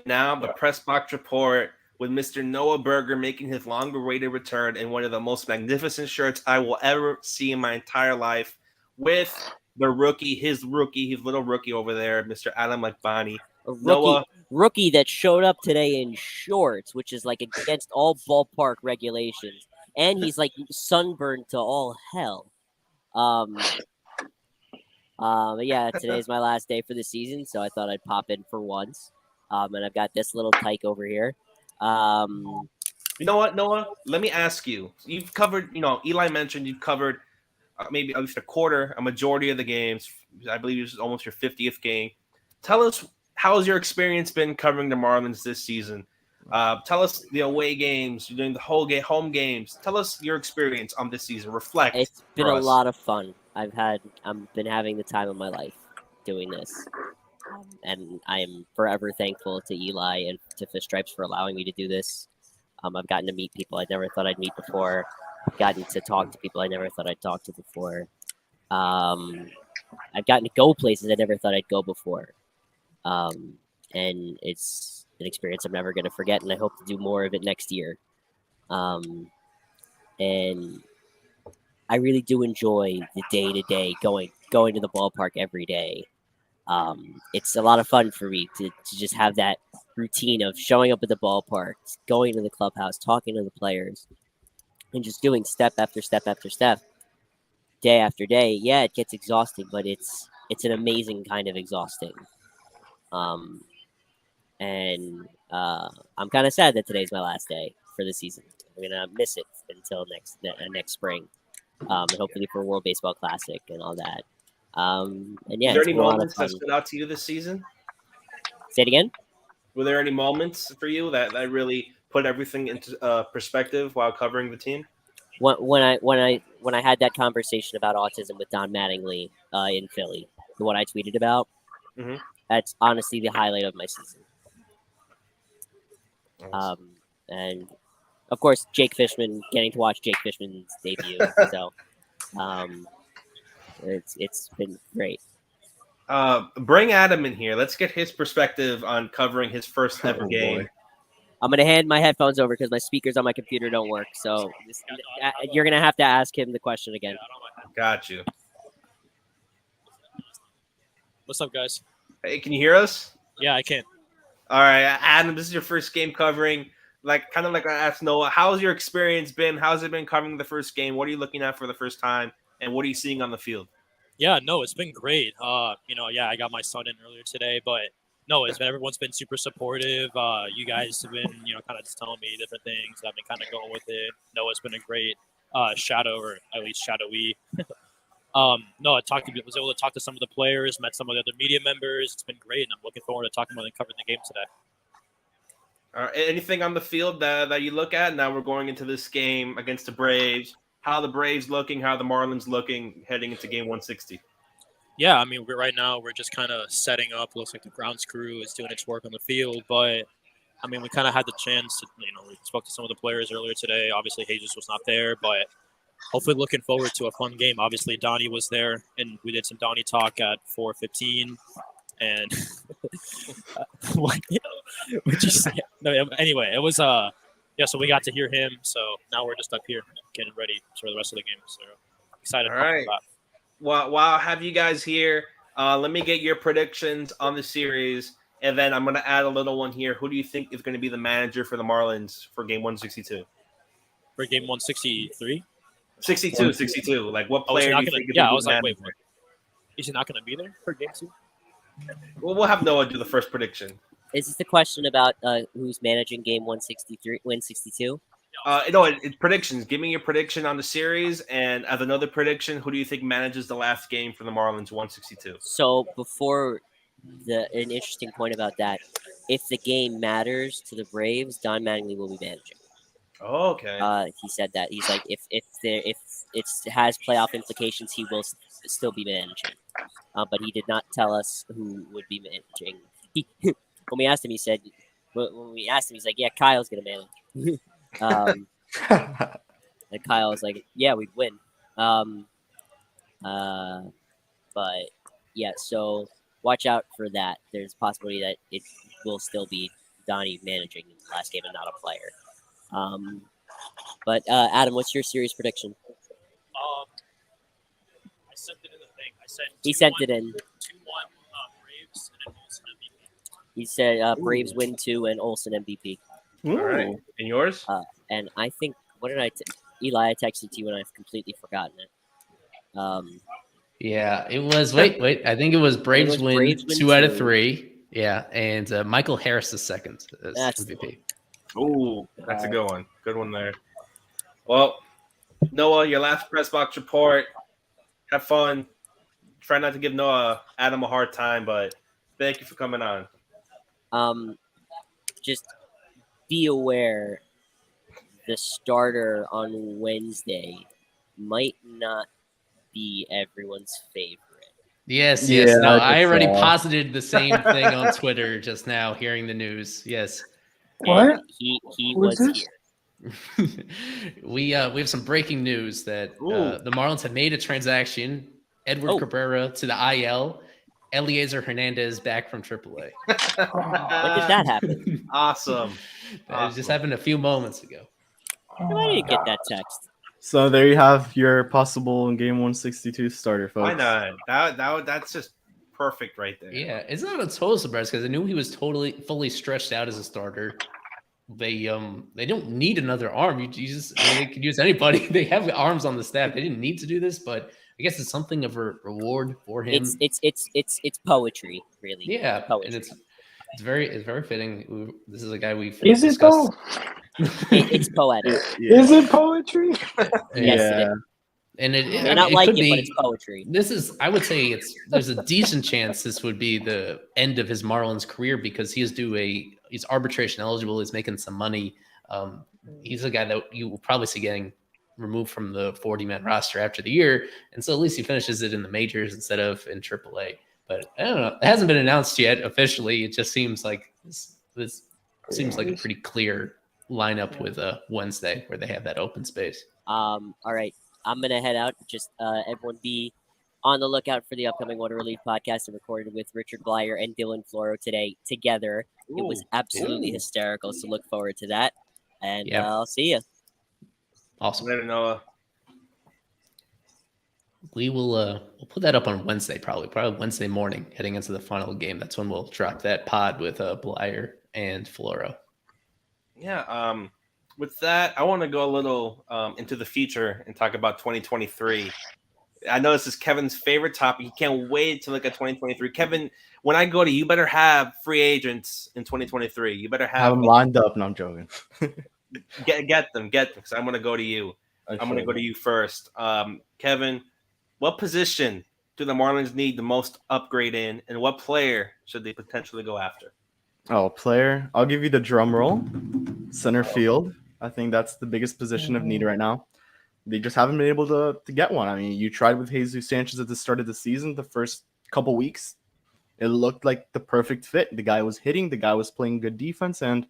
Now the press box report with Mr. Noah Berger making his longer-awaited return in one of the most magnificent shirts I will ever see in my entire life, with the his little rookie over there, Mr. Adam McBonney. Rookie that showed up today in shorts, which is like against all ballpark regulations, and he's like sunburned to all hell. Yeah, today's my last day for the season, so I thought I'd pop in for once. And I've got this little tyke over here. You know what, Noah? Let me ask you. You've covered, Eli mentioned you've covered maybe at least a majority of the games. I believe this is almost your 50th game. Tell us, how has your experience been covering the Marlins this season? Tell us the away games, you're doing the whole home games. Tell us your experience on this season. Reflect. It's been a lot of fun. I've been having the time of my life doing this. And I am forever thankful to Eli and to Fish Stripes for allowing me to do this. I've gotten to meet people I never thought I'd meet before. I've gotten to talk to people I never thought I'd talk to before. I've gotten to go places I never thought I'd go before. And it's an experience I'm never going to forget, and I hope to do more of it next year. And I really do enjoy the day-to-day going to the ballpark every day. It's a lot of fun for me to just have that routine of showing up at the ballpark, going to the clubhouse, talking to the players, and just doing step after step after step, day after day. Yeah, it gets exhausting, but it's an amazing kind of exhausting. I'm kind of sad that today's my last day for the season. I'm gonna miss it until next spring, and hopefully for World Baseball Classic and all that. And yeah, were there any moments that stood out to you this season? Say it again. Were there any moments for you that really put everything into perspective while covering the team? When I had that conversation about autism with Don Mattingly in Philly, the one I tweeted about, that's honestly the highlight of my season. Nice. And of course, getting to watch Jake Fishman's debut. So it's been great. Bring Adam in here. Let's get his perspective on covering his first ever game. Boy. I'm going to hand my headphones over because my speakers on my computer don't work. So you're going to have to ask him the question again. Got you. What's up, guys? Hey, can you hear us? Yeah, I can. All right, Adam, this is your first game covering. Kind of like I asked Noah, how's your experience been? How's it been covering the first game? What are you looking at for the first time? And what are you seeing on the field? Yeah, no, it's been great. I got my son in earlier today, but no, everyone's been super supportive. You guys have been, kind of just telling me different things. I've been kind of going with it. Noah's been a great shadow, or at least shadowy. I was able to talk to some of the players, met some of the other media members. It's been great, and I'm looking forward to talking about and covering the game today. Anything on the field that you look at? Now we're going into this game against the Braves. How are the Braves looking? How are the Marlins looking heading into game 160? Yeah, I mean, right now we're just kind of setting up. Looks like the grounds crew is doing its work on the field, but I mean, we kind of had the chance to, we spoke to some of the players earlier today. Obviously, Jesus was not there, but hopefully looking forward to a fun game. Obviously, Donnie was there, and we did some Donnie talk at 4:15. And what you say? No, anyway, it was so we got to hear him. So now we're just up here getting ready for the rest of the game. So excited. All right. Well, while I have you guys here, let me get your predictions on the series, and then I'm going to add a little one here. Who do you think is going to be the manager for the Marlins for game 162? For game 163? 62. Like, what Oh, is he player do not you gonna? think is Yeah, a I good was like, wait, manager? what? Is he not going to be there for game 2? Well, we'll have Noah do the first prediction. Is this the question about who's managing game 163, win 62? No, it's predictions. Give me your prediction on the series, and as another prediction, who do you think manages the last game for the Marlins 162? So before an interesting point about that, if the game matters to the Braves, Don Mattingly will be managing. Oh, okay. He said that. He's like, if it has playoff implications, he will still be managing. But he did not tell us who would be managing. When we asked him, he's like, yeah, Kyle's gonna manage. And Kyle was like, yeah, we'd win. But yeah, so watch out for that. There's a possibility that it will still be Donnie managing in the last game and not a player. But Adam, what's your series prediction? I sent it in the thing. I said He sent it in. 2-1 Braves and then Olsen MVP. He said Braves win 2 and Olsen MVP. All right. And yours? And I think, what did Eli, I texted to you and I've completely forgotten it. Yeah, it was. Wait. I think it was Braves win 2 out of 3. Yeah, and Michael Harris is second as MVP. Ooh, that's a good one. Good one there. Well, Noah, your last press box report. Have fun. Try not to give Adam a hard time, but thank you for coming on. Just be aware the starter on Wednesday might not be everyone's favorite. Yes. Yeah, No, I I already saw. posited the same thing on Twitter just now, hearing the news. Yes. What? And he Who's was this? here. We have some breaking news that the Marlins have made a transaction. Edward Cabrera to the IL. Eliezer Hernandez back from AAA. When did that happen? Awesome. That just happened a few moments ago. I didn't get that text. So there you have your possible game 162 starter, folks. Why not? That's just perfect right there. Yeah, it's not a total surprise because I knew he was fully stretched out as a starter. They don't need another arm. They could use anybody. They have arms on the staff. They didn't need to do this, but I guess it's something of a reward for him. It's poetry, really. Yeah, poetry. and it's very fitting. This is a guy we've Is it discussed. though? It's poetic. Yeah. Is it poetry? Yes, it is. And I may not like could it, be, but it's poetry. I would say there's a decent chance this would be the end of his Marlins career because he's arbitration eligible. He's making some money. He's a guy that you will probably see getting removed from the 40-man roster after the year. And so at least he finishes it in the majors instead of in AAA. But I don't know. It hasn't been announced yet officially. It just seems like this seems like a pretty clear lineup with Wednesday where they have that open space. All right. I'm going to head out. Just everyone be on the lookout for the upcoming Water Relief podcast I recorded with Richard Blyer and Dylan Floro today together. It was absolutely hysterical. So look forward to that. And I'll see you. Awesome. Later, Noah. We will we'll put that up on Wednesday, probably Wednesday morning, heading into the final game. That's when we'll drop that pod with Blyer and Floro. Yeah. With that, I want to go a little into the future and talk about 2023. I know this is Kevin's favorite topic. He can't wait to look at 2023. Kevin, when I go to you, better have free agents in 2023. You better have them lined up. No, I'm joking. get them, because I'm going to go to you. I'm going to go to you first. Kevin, what position do the Marlins need the most upgrade in, and what player should they potentially go after? Oh, player. I'll give you the drum roll. Center field. I think that's the biggest position of need right now. They just haven't been able to get one. I mean, you tried with Jesus Sanchez at the start of the season. The first couple weeks, it looked like the perfect fit. The guy was hitting. The guy was playing good defense. And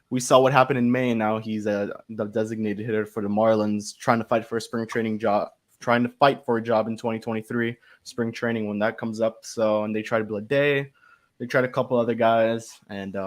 we saw what happened in May. And now he's the designated hitter for the Marlins, trying to fight for a spring training job, trying to fight for a job in 2023, spring training when that comes up. So, and they tried Blade. They tried a couple other guys. And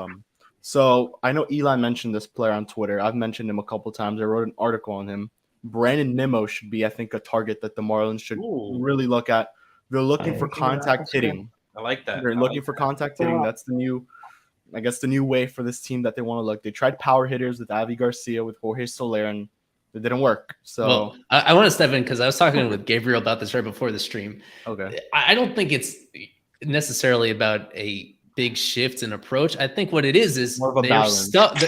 so I know Eli mentioned this player on Twitter. I've mentioned him a couple times. I wrote an article on him. Brandon Nimmo should be, I think, a target that the Marlins should really look at. They're looking for contact hitting. I like that. They're looking for contact hitting. That's the new way for this team that they want to look. They tried power hitters with Avi Garcia, with Jorge Soler, and It didn't work. So well, I want to step in because I was talking with Gabriel about this right before the stream. okay. I don't think it's necessarily about a big shift in approach. I think what it is More of a they're balance. stuck.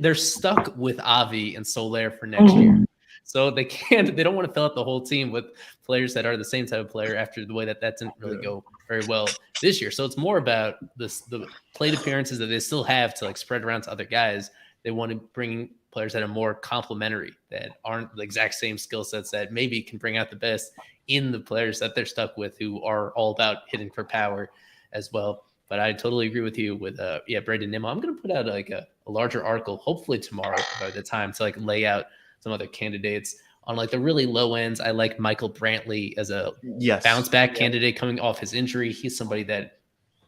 They're stuck with Avi and Soler for next year. So they don't want to fill out the whole team with players that are the same type of player after the way that didn't really go very well this year. So it's more about the plate appearances that they still have to like spread around to other guys. They want to bring players that are more complementary, that aren't the exact same skill sets, that maybe can bring out the best in the players that they're stuck with, who are all about hitting for power as well. But I totally agree with you with Brandon Nimmo. I'm going to put out like a larger article, hopefully tomorrow by the time, to like lay out some other candidates on like the really low ends. I like Michael Brantley as a bounce back candidate coming off his injury. He's somebody that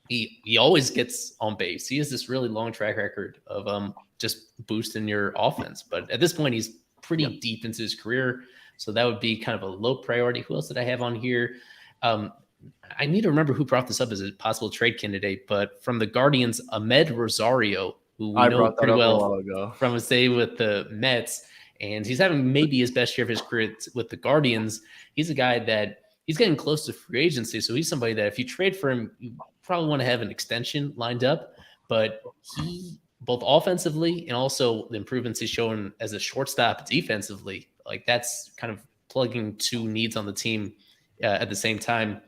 he always gets on base. He has this really long track record of just boosting your offense. But at this point, he's pretty deep into his career. So that would be kind of a low priority. Who else did I have on here? I need to remember who brought this up as a possible trade candidate, but from the Guardians, Ahmed Rosario, who we know pretty well from his day with the Mets, and he's having maybe his best year of his career with the Guardians. He's a guy that he's getting close to free agency, so he's somebody that if you trade for him, you probably want to have an extension lined up, but he, both offensively and also the improvements he's shown as a shortstop defensively, like that's kind of plugging two needs on the team at the same time.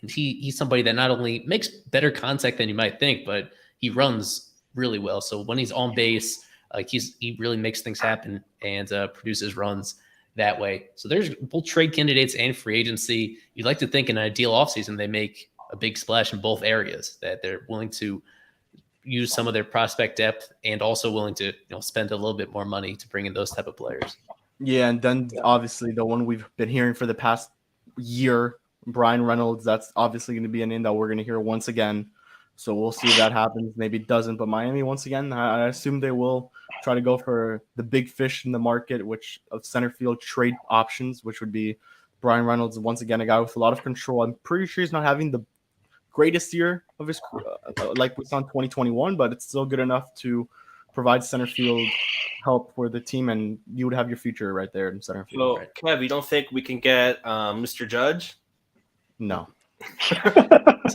And he's somebody that not only makes better contact than you might think, but he runs really well. So when he's on base, like he really makes things happen and produces runs that way. So there's both trade candidates and free agency. You'd like to think in an ideal offseason they make a big splash in both areas, that they're willing to use some of their prospect depth and also willing to spend a little bit more money to bring in those type of players. Yeah, and then obviously the one we've been hearing for the past year, Brian Reynolds, that's obviously going to be a name that we're going to hear once again. So we'll see if that happens. Maybe it doesn't. But Miami, once again, I assume they will try to go for the big fish in the market, which of center field trade options, which would be Brian Reynolds, once again, a guy with a lot of control. I'm pretty sure he's not having the greatest year of his like we saw in 2021, but it's still good enough to provide center field help for the team, and you would have your future right there in center field. Well, right? Kev, you don't think we can get Mr. Judge? No. So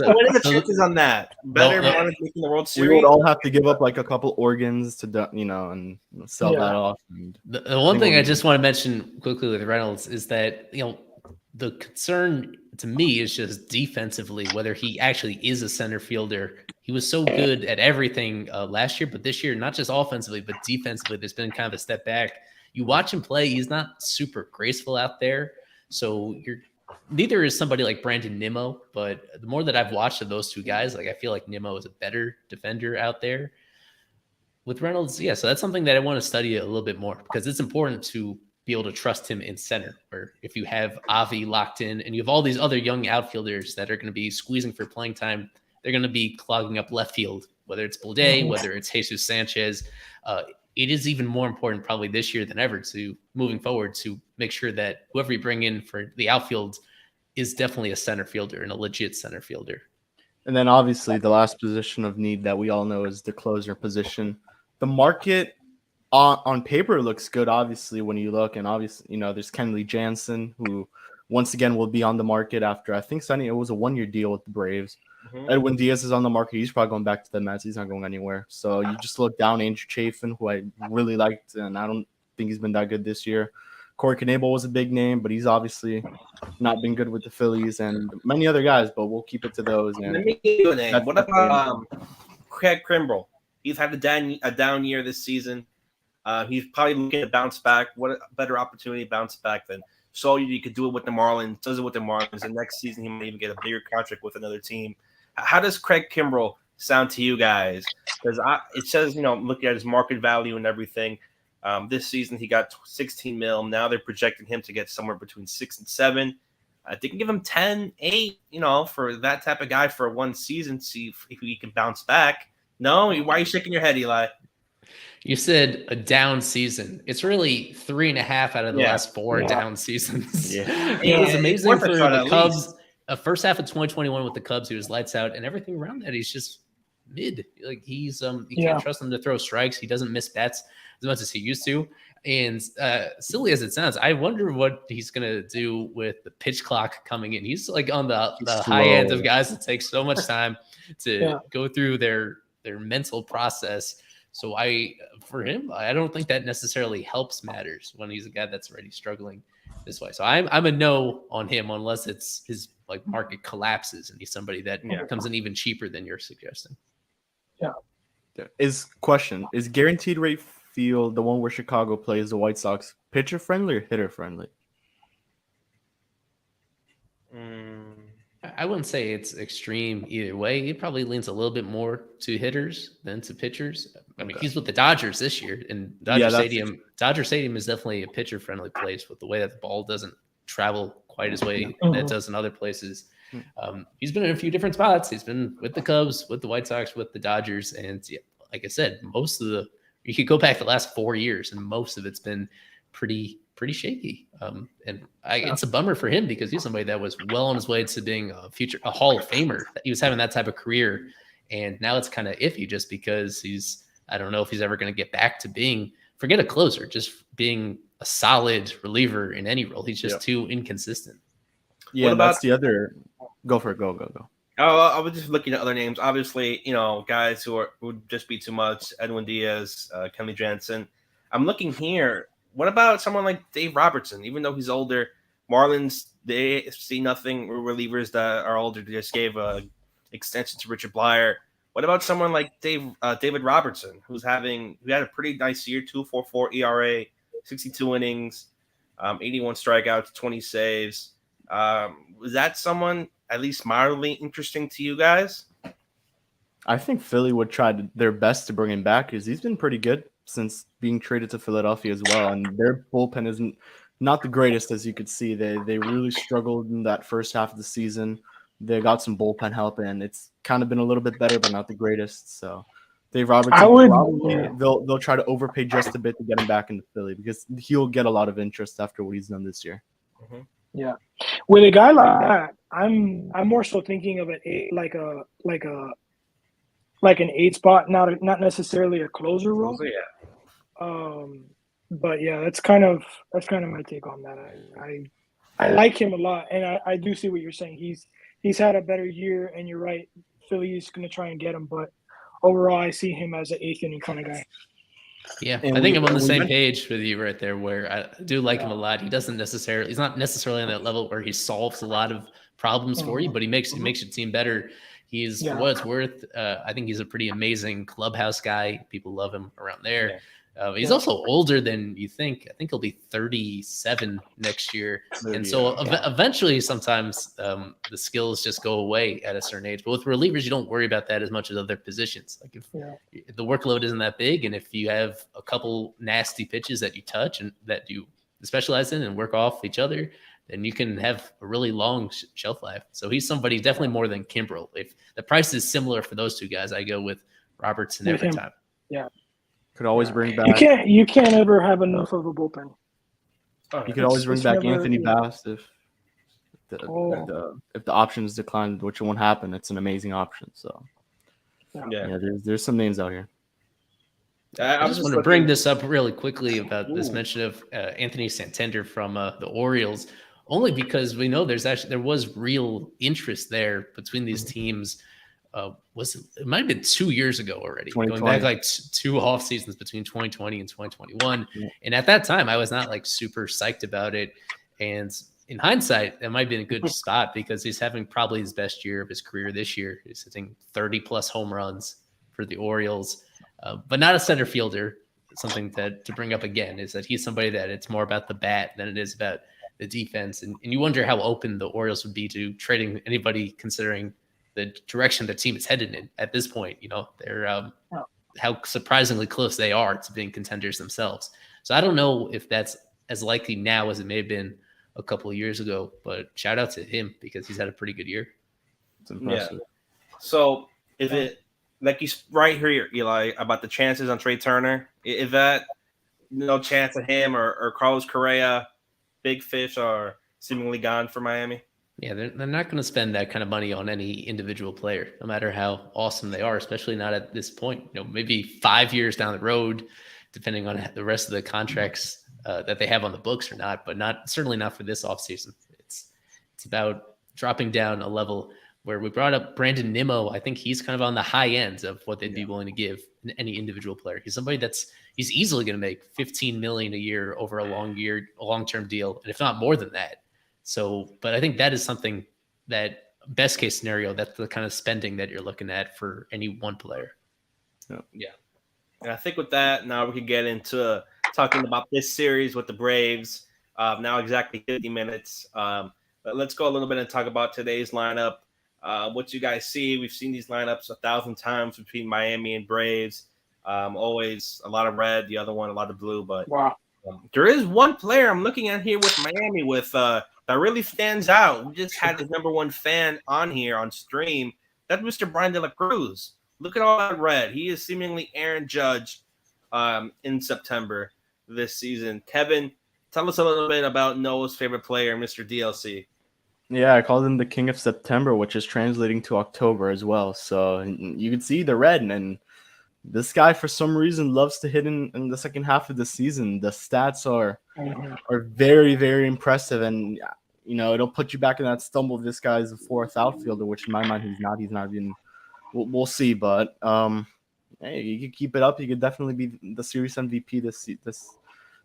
what are the chances on that? Better Marlins making the World Series? We would all have to give up like a couple organs to, and sell that off. And the one thing I just want to mention quickly with Reynolds is that, the concern to me is just defensively, whether he actually is a center fielder. He was so good at everything last year, but this year, not just offensively, but defensively, there's been kind of a step back. You watch him play, he's not super graceful out there. So neither is somebody like Brandon Nimmo, but the more that I've watched of those two guys, like I feel like Nimmo is a better defender out there. With Reynolds, so that's something that I want to study a little bit more, because it's important to be able to trust him in center, where if you have Avi locked in and you have all these other young outfielders that are going to be squeezing for playing time, they're going to be clogging up left field, whether it's Blade, whether it's Jesus Sanchez. It is even more important probably this year than ever to moving forward to make sure that whoever you bring in for the outfield is definitely a center fielder and a legit center fielder. And then obviously the last position of need that we all know is the closer position. The market on paper looks good, obviously, when you look, and obviously, there's Kenley Jansen, who once again will be on the market after, I think, signing, it was a 1-year deal with the Braves. Mm-hmm. Edwin Diaz is on the market. He's probably going back to the Mets. He's not going anywhere. So you just look down Andrew Chafin, who I really liked, and I don't think he's been that good this year. Corey Knebel was a big name, but he's obviously not been good with the Phillies, and many other guys, but we'll keep it to those. And let me give you a name. What about Craig Kimbrell? He's had a down year this season. He's probably looking to bounce back. What a better opportunity to bounce back than you could do it with the Marlins, does it with the Marlins, and next season he might even get a bigger contract with another team. How does Craig Kimbrell sound to you guys? Because it says, looking at his market value and everything, this season he got 16 mil. Now they're projecting him to get somewhere between 6 and 7. They can give him 10, 8, for that type of guy for one season, see if he can bounce back. No? Why are you shaking your head, Eli? You said a down season. It's really 3.5 out of the last 4 down seasons. Yeah. It was amazing for the Cubs. First half of 2021 with the Cubs, he was lights out, and everything around that, he's just mid. Like he's you can't trust him to throw strikes. He doesn't miss bats as much as he used to. And silly as it sounds, I wonder what he's gonna do with the pitch clock coming in. He's like on the high end of guys that take so much time to go through their mental process. So for him, I don't think that necessarily helps matters when he's a guy that's already struggling this way. So I'm a no on him unless it's his like market collapses and he's somebody that comes in even cheaper than you're suggesting. Yeah. Is guaranteed rate field the one where Chicago plays the White Sox pitcher friendly or hitter friendly? I wouldn't say it's extreme either way. It probably leans a little bit more to hitters than to pitchers. I mean, he's with the Dodgers this year, and Dodger Stadium is definitely a pitcher friendly place with the way that the ball doesn't travel quite as way that it does in other places. He's been in a few different spots. He's been with the Cubs, with the White Sox, with the Dodgers, and like I said, you could go back the last 4 years, and most of it's been pretty shaky. It's a bummer for him because he's somebody that was well on his way to being a Hall of Famer. He was having that type of career, and now it's kind of iffy just because I don't know if he's ever going to get back to forget a closer, just being a solid reliever in any role. He's just too inconsistent. Yeah, that's the other. Go for it. Go. Oh, I was just looking at other names. Obviously, guys who would just be too much. Edwin Diaz, Kenley Jansen. I'm looking here. What about someone like Dave Robertson? Even though he's older, Marlins, they see nothing. Relievers that are older, they just gave an extension to Richard Blyer. What about someone like David Robertson, who had a pretty nice year, 2.44 ERA, 62 innings, 81 strikeouts, 20 saves. Was that someone at least mildly interesting to you guys? I think Philly would try their best to bring him back because he's been pretty good since being traded to Philadelphia as well. And their bullpen isn't not the greatest, as you could see. They really struggled in that first half of the season. They got some bullpen help, and it's kind of been a little bit better, but not the greatest. So Dave Robertson, they'll try to overpay just a bit to get him back into Philly because he'll get a lot of interest after what he's done this year. Mm-hmm. Yeah, with a guy like that, I'm more so thinking of an an 8 spot, not necessarily a closer role. But yeah, that's kind of my take on that. I like him a lot, and I do see what you're saying. He's had a better year, and you're right. Philly's going to try and get him, but overall, I see him as an 8th inning kind of guy. Yeah, I think I'm on the same page with you right there, where I do like him a lot. He's not necessarily on that level where he solves a lot of problems for you, but he makes your team better. He's, for what it's worth, I think he's a pretty amazing clubhouse guy. People love him around there. Yeah. He's also older than you think. I think he'll be 37 next year. And so eventually sometimes the skills just go away at a certain age. But with relievers, you don't worry about that as much as other positions. Like if the workload isn't that big, and if you have a couple nasty pitches that you touch and that you specialize in and work off each other, then you can have a really long shelf life. So he's somebody definitely more than Kimbrel. If the price is similar for those two guys, I go with Robertson every time. Yeah. Could always bring back. You can't ever have enough of a bullpen. You could always bring back Anthony Bass if the options decline, which won't happen. It's an amazing option. So there's some names out here. I just want to bring this up really quickly about this mention of Anthony Santander from the Orioles, only because we know there was real interest there between these teams. It might have been 2 years ago already, going back like 2 off seasons between 2020 and 2021. Yeah. And at that time, I was not like super psyched about it. And in hindsight, that might have been a good spot because he's having probably his best year of his career this year. He's hitting 30 plus home runs for the Orioles, but not a center fielder. Something to bring up again is that he's somebody that it's more about the bat than it is about the defense. And you wonder how open the Orioles would be to trading anybody considering the direction the team is headed in at this point. They're how surprisingly close they are to being contenders themselves. So I don't know if that's as likely now as it may have been a couple of years ago, but shout out to him because he's had a pretty good year. It's impressive. Yeah. So is it like you right here, Eli, about the chances on Trey Turner? Is that no chance of him or Carlos Correa, big fish are seemingly gone for Miami? Yeah, they're not going to spend that kind of money on any individual player, no matter how awesome they are, especially not at this point. Maybe 5 years down the road, depending on the rest of the contracts that they have on the books or not, but certainly not for this offseason. It's about dropping down a level where we brought up Brandon Nimmo. I think he's kind of on the high end of what they'd be willing to give any individual player. He's somebody he's easily going to make $15 million a year over a long-term deal, and if not more than that. So, but I think that is something that best case scenario, that's the kind of spending that you're looking at for any one player. Yeah. And I think with that, now we can get into talking about this series with the Braves. Now exactly 50 minutes. But let's go a little bit and talk about today's lineup. What you guys see, we've seen these lineups 1,000 times between Miami and Braves. Always a lot of red, the other one a lot of blue. But there is one player I'm looking at here with Miami that really stands out. We just had his number one fan on here on stream. That's Mr. Brian De La Cruz. Look at all that red. He is seemingly Aaron Judge in September this season. Kevin, tell us a little bit about Noah's favorite player, Mr. DLC. Yeah, I called him the King of September, which is translating to October as well. So you can see the red, and this guy, for some reason, loves to hit in the second half of the season. The stats are very, very impressive, and it'll put you back in that stumble of this guy's the fourth outfielder, which in my mind he's not. He's not even. We'll see, but hey, you could keep it up. You could definitely be the series MVP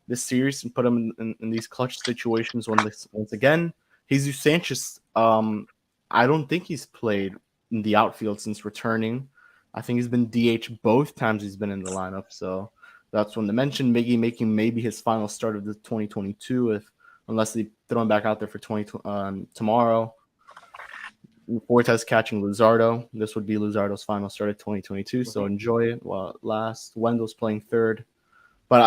this series and put him in these clutch situations once again. Jesus Sanchez, I don't think he's played in the outfield since returning. I think he's been DH both times he's been in the lineup. So that's when they mentioned making maybe his final start of the 2022, unless they throw him back out there for tomorrow. Fortes catching Luzardo. This would be Luzardo's final start of 2022. So enjoy it while it lasts. Wendell's playing third. But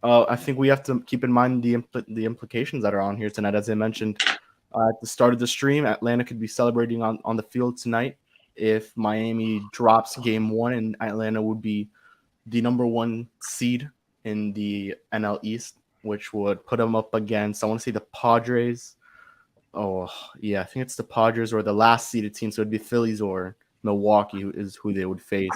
I think we have to keep in mind the implications that are on here tonight. As I mentioned at the start of the stream, Atlanta could be celebrating on the field tonight if Miami drops game one, and Atlanta would be the number one seed in the NL East, which would put them up against, I want to say, the Padres. Oh, yeah, I think it's the Padres or the last seeded team. So it'd be Phillies or Milwaukee who they would face.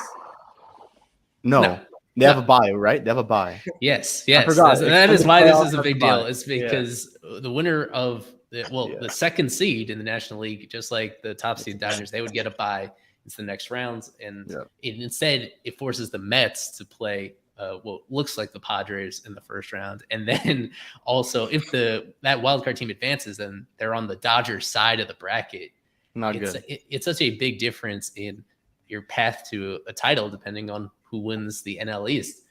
No. They have a bye, right? They have a bye. Yes. That is why this is a big deal. It's because the winner of the second seed in the National League, just like the top seed Dodgers, they would get a bye into the next rounds. And instead, it forces the Mets to play what looks like the Padres in the first round. And then also, if that wildcard team advances, then they're on the Dodgers side of the bracket. It's such a big difference in your path to a title, depending on who wins the NL East.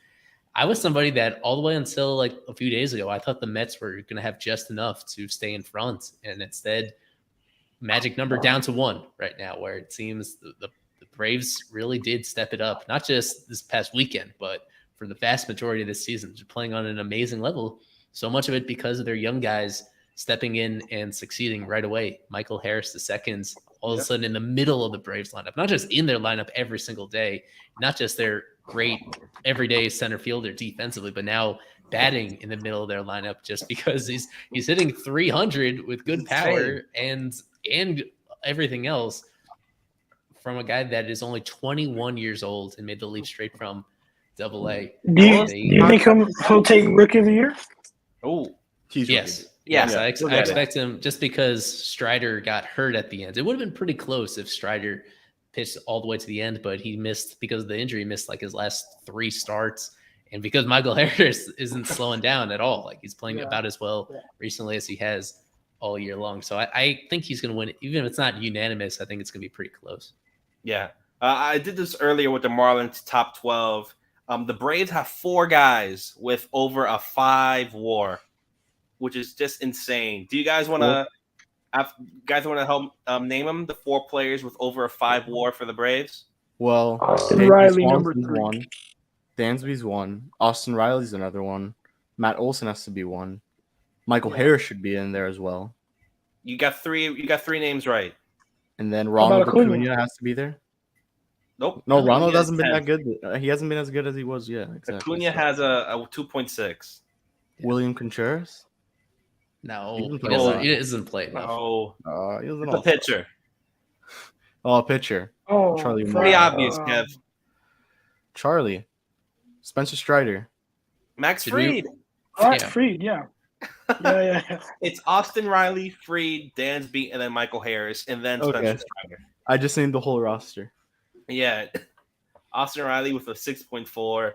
I was somebody that all the way until like a few days ago, I thought the Mets were going to have just enough to stay in front. And instead, magic number down to 1 right now, where it seems the Braves really did step it up, not just this past weekend, but for the vast majority of this season. They're playing on an amazing level. So much of it because of their young guys stepping in and succeeding right away. Michael Harris II, all of a sudden in the middle of the Braves lineup, not just in their lineup every single day, not just their great everyday center fielder defensively, but now batting in the middle of their lineup just because he's hitting 300 with good power and everything else from a guy that is only 21 years old and made the leap straight from Double-A. Do you think he'll take Rookie of the Year? Oh, yes. I expect him, just because Strider got hurt at the end. It would have been pretty close if Strider pitched all the way to the end, but he missed because of the injury, missed like his last 3 starts. And because Michael Harris isn't slowing down at all, like he's playing about as well recently as he has all year long. So I think he's going to win it. Even if it's not unanimous, I think it's going to be pretty close. Yeah. I did this earlier with the Marlins top 12. The Braves have 4 guys with over a 5 WAR, which is just insane. Do you guys want to help name them, the 4 players with over a 5 WAR for the Braves? Well, Austin Riley, number 3. 1. Dansby's 1. Austin Riley's another 1. Matt Olson has to be 1. Michael Harris should be in there as well. You got 3 names right. And then Ronald Acuna has to be there. Nope. No, Ronald hasn't been that good. He hasn't been as good as he was yet. Exactly. Acuna has a 2.6. William Contreras? No, he doesn't play enough. No. He was a pitcher. Oh, a pitcher. Oh, Charlie. Pretty obvious, Kev. Charlie. Spencer Strider. Max Did we- Fried. All right, Yeah. Freed, yeah. Yeah. It's Austin Riley, Fried, Dansby, and then Michael Harris, and then Okay. Spencer Strider. I just named the whole roster. Yeah. Austin Riley with a 6.4,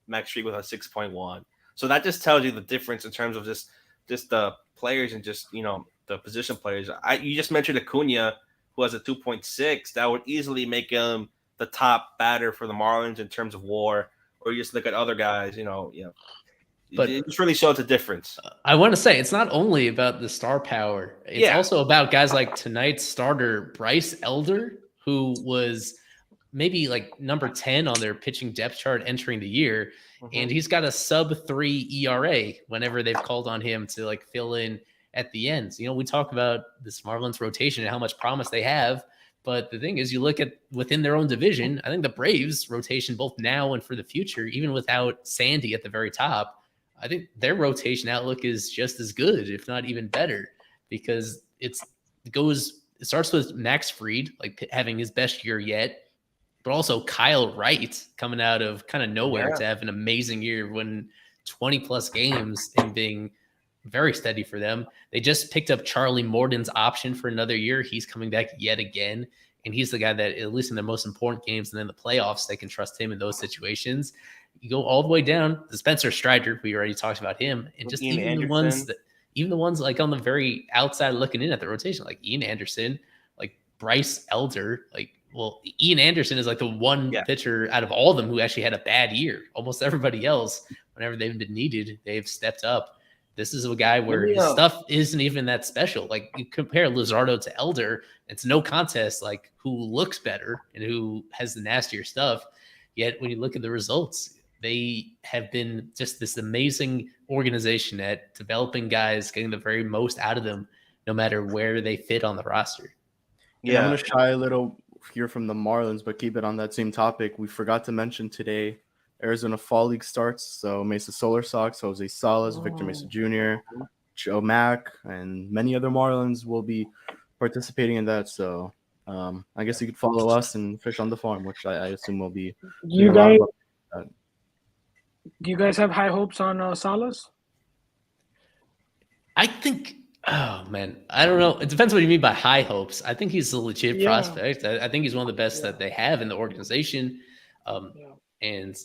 Max Fried with a 6.1. So that just tells you the difference in terms of just the players and just, the position players. You just mentioned Acuna, who has a 2.6. That would easily make him the top batter for the Marlins in terms of WAR. Or you just look at other guys, But- it just really shows the difference. I want to say it's not only about the star power. It's also about guys like tonight's starter, Bryce Elder, who was maybe like number 10 on their pitching depth chart entering the year. And he's got a sub-3 ERA whenever they've called on him to like fill in at the end. We talk about this Marlins rotation and how much promise they have. But the thing is, you look at within their own division, I think the Braves rotation, both now and for the future, even without Sandy at the very top, I think their rotation outlook is just as good, if not even better, because it starts with Max Fried, like having his best year yet, but also Kyle Wright coming out of kind of nowhere to have an amazing year, winning 20 plus games and being very steady for them. They just picked up Charlie Morton's option for another year. He's coming back yet again. And he's the guy that, at least in the most important games and then the playoffs, they can trust him in those situations. You go all the way down to Spencer Strider. We already talked about him. And just even the ones like on the very outside looking in at the rotation, like Ian Anderson, like Bryce Elder, Ian Anderson is like the one pitcher out of all of them who actually had a bad year. Almost everybody else, whenever they've been needed, they've stepped up. This is a guy where his stuff isn't even that special. Like you compare Luzardo to Elder, it's no contest like who looks better and who has the nastier stuff. Yet when you look at the results, they have been just this amazing organization at developing guys, getting the very most out of them, no matter where they fit on the roster. Yeah, I'm going to shy a little here from the Marlins, but keep it on that same topic. We forgot to mention today Arizona Fall League starts. So Mesa Solar Sox, Jose Salas, Victor Mesa Jr., Joe Mack, and many other Marlins will be participating in that. So I guess you could follow us and fish on the farm, which I assume will be. Do you guys have high hopes on Salas? I think, oh man, I don't know. It depends what you mean by high hopes. I think he's a legit prospect. I think he's one of the best that they have in the organization. And in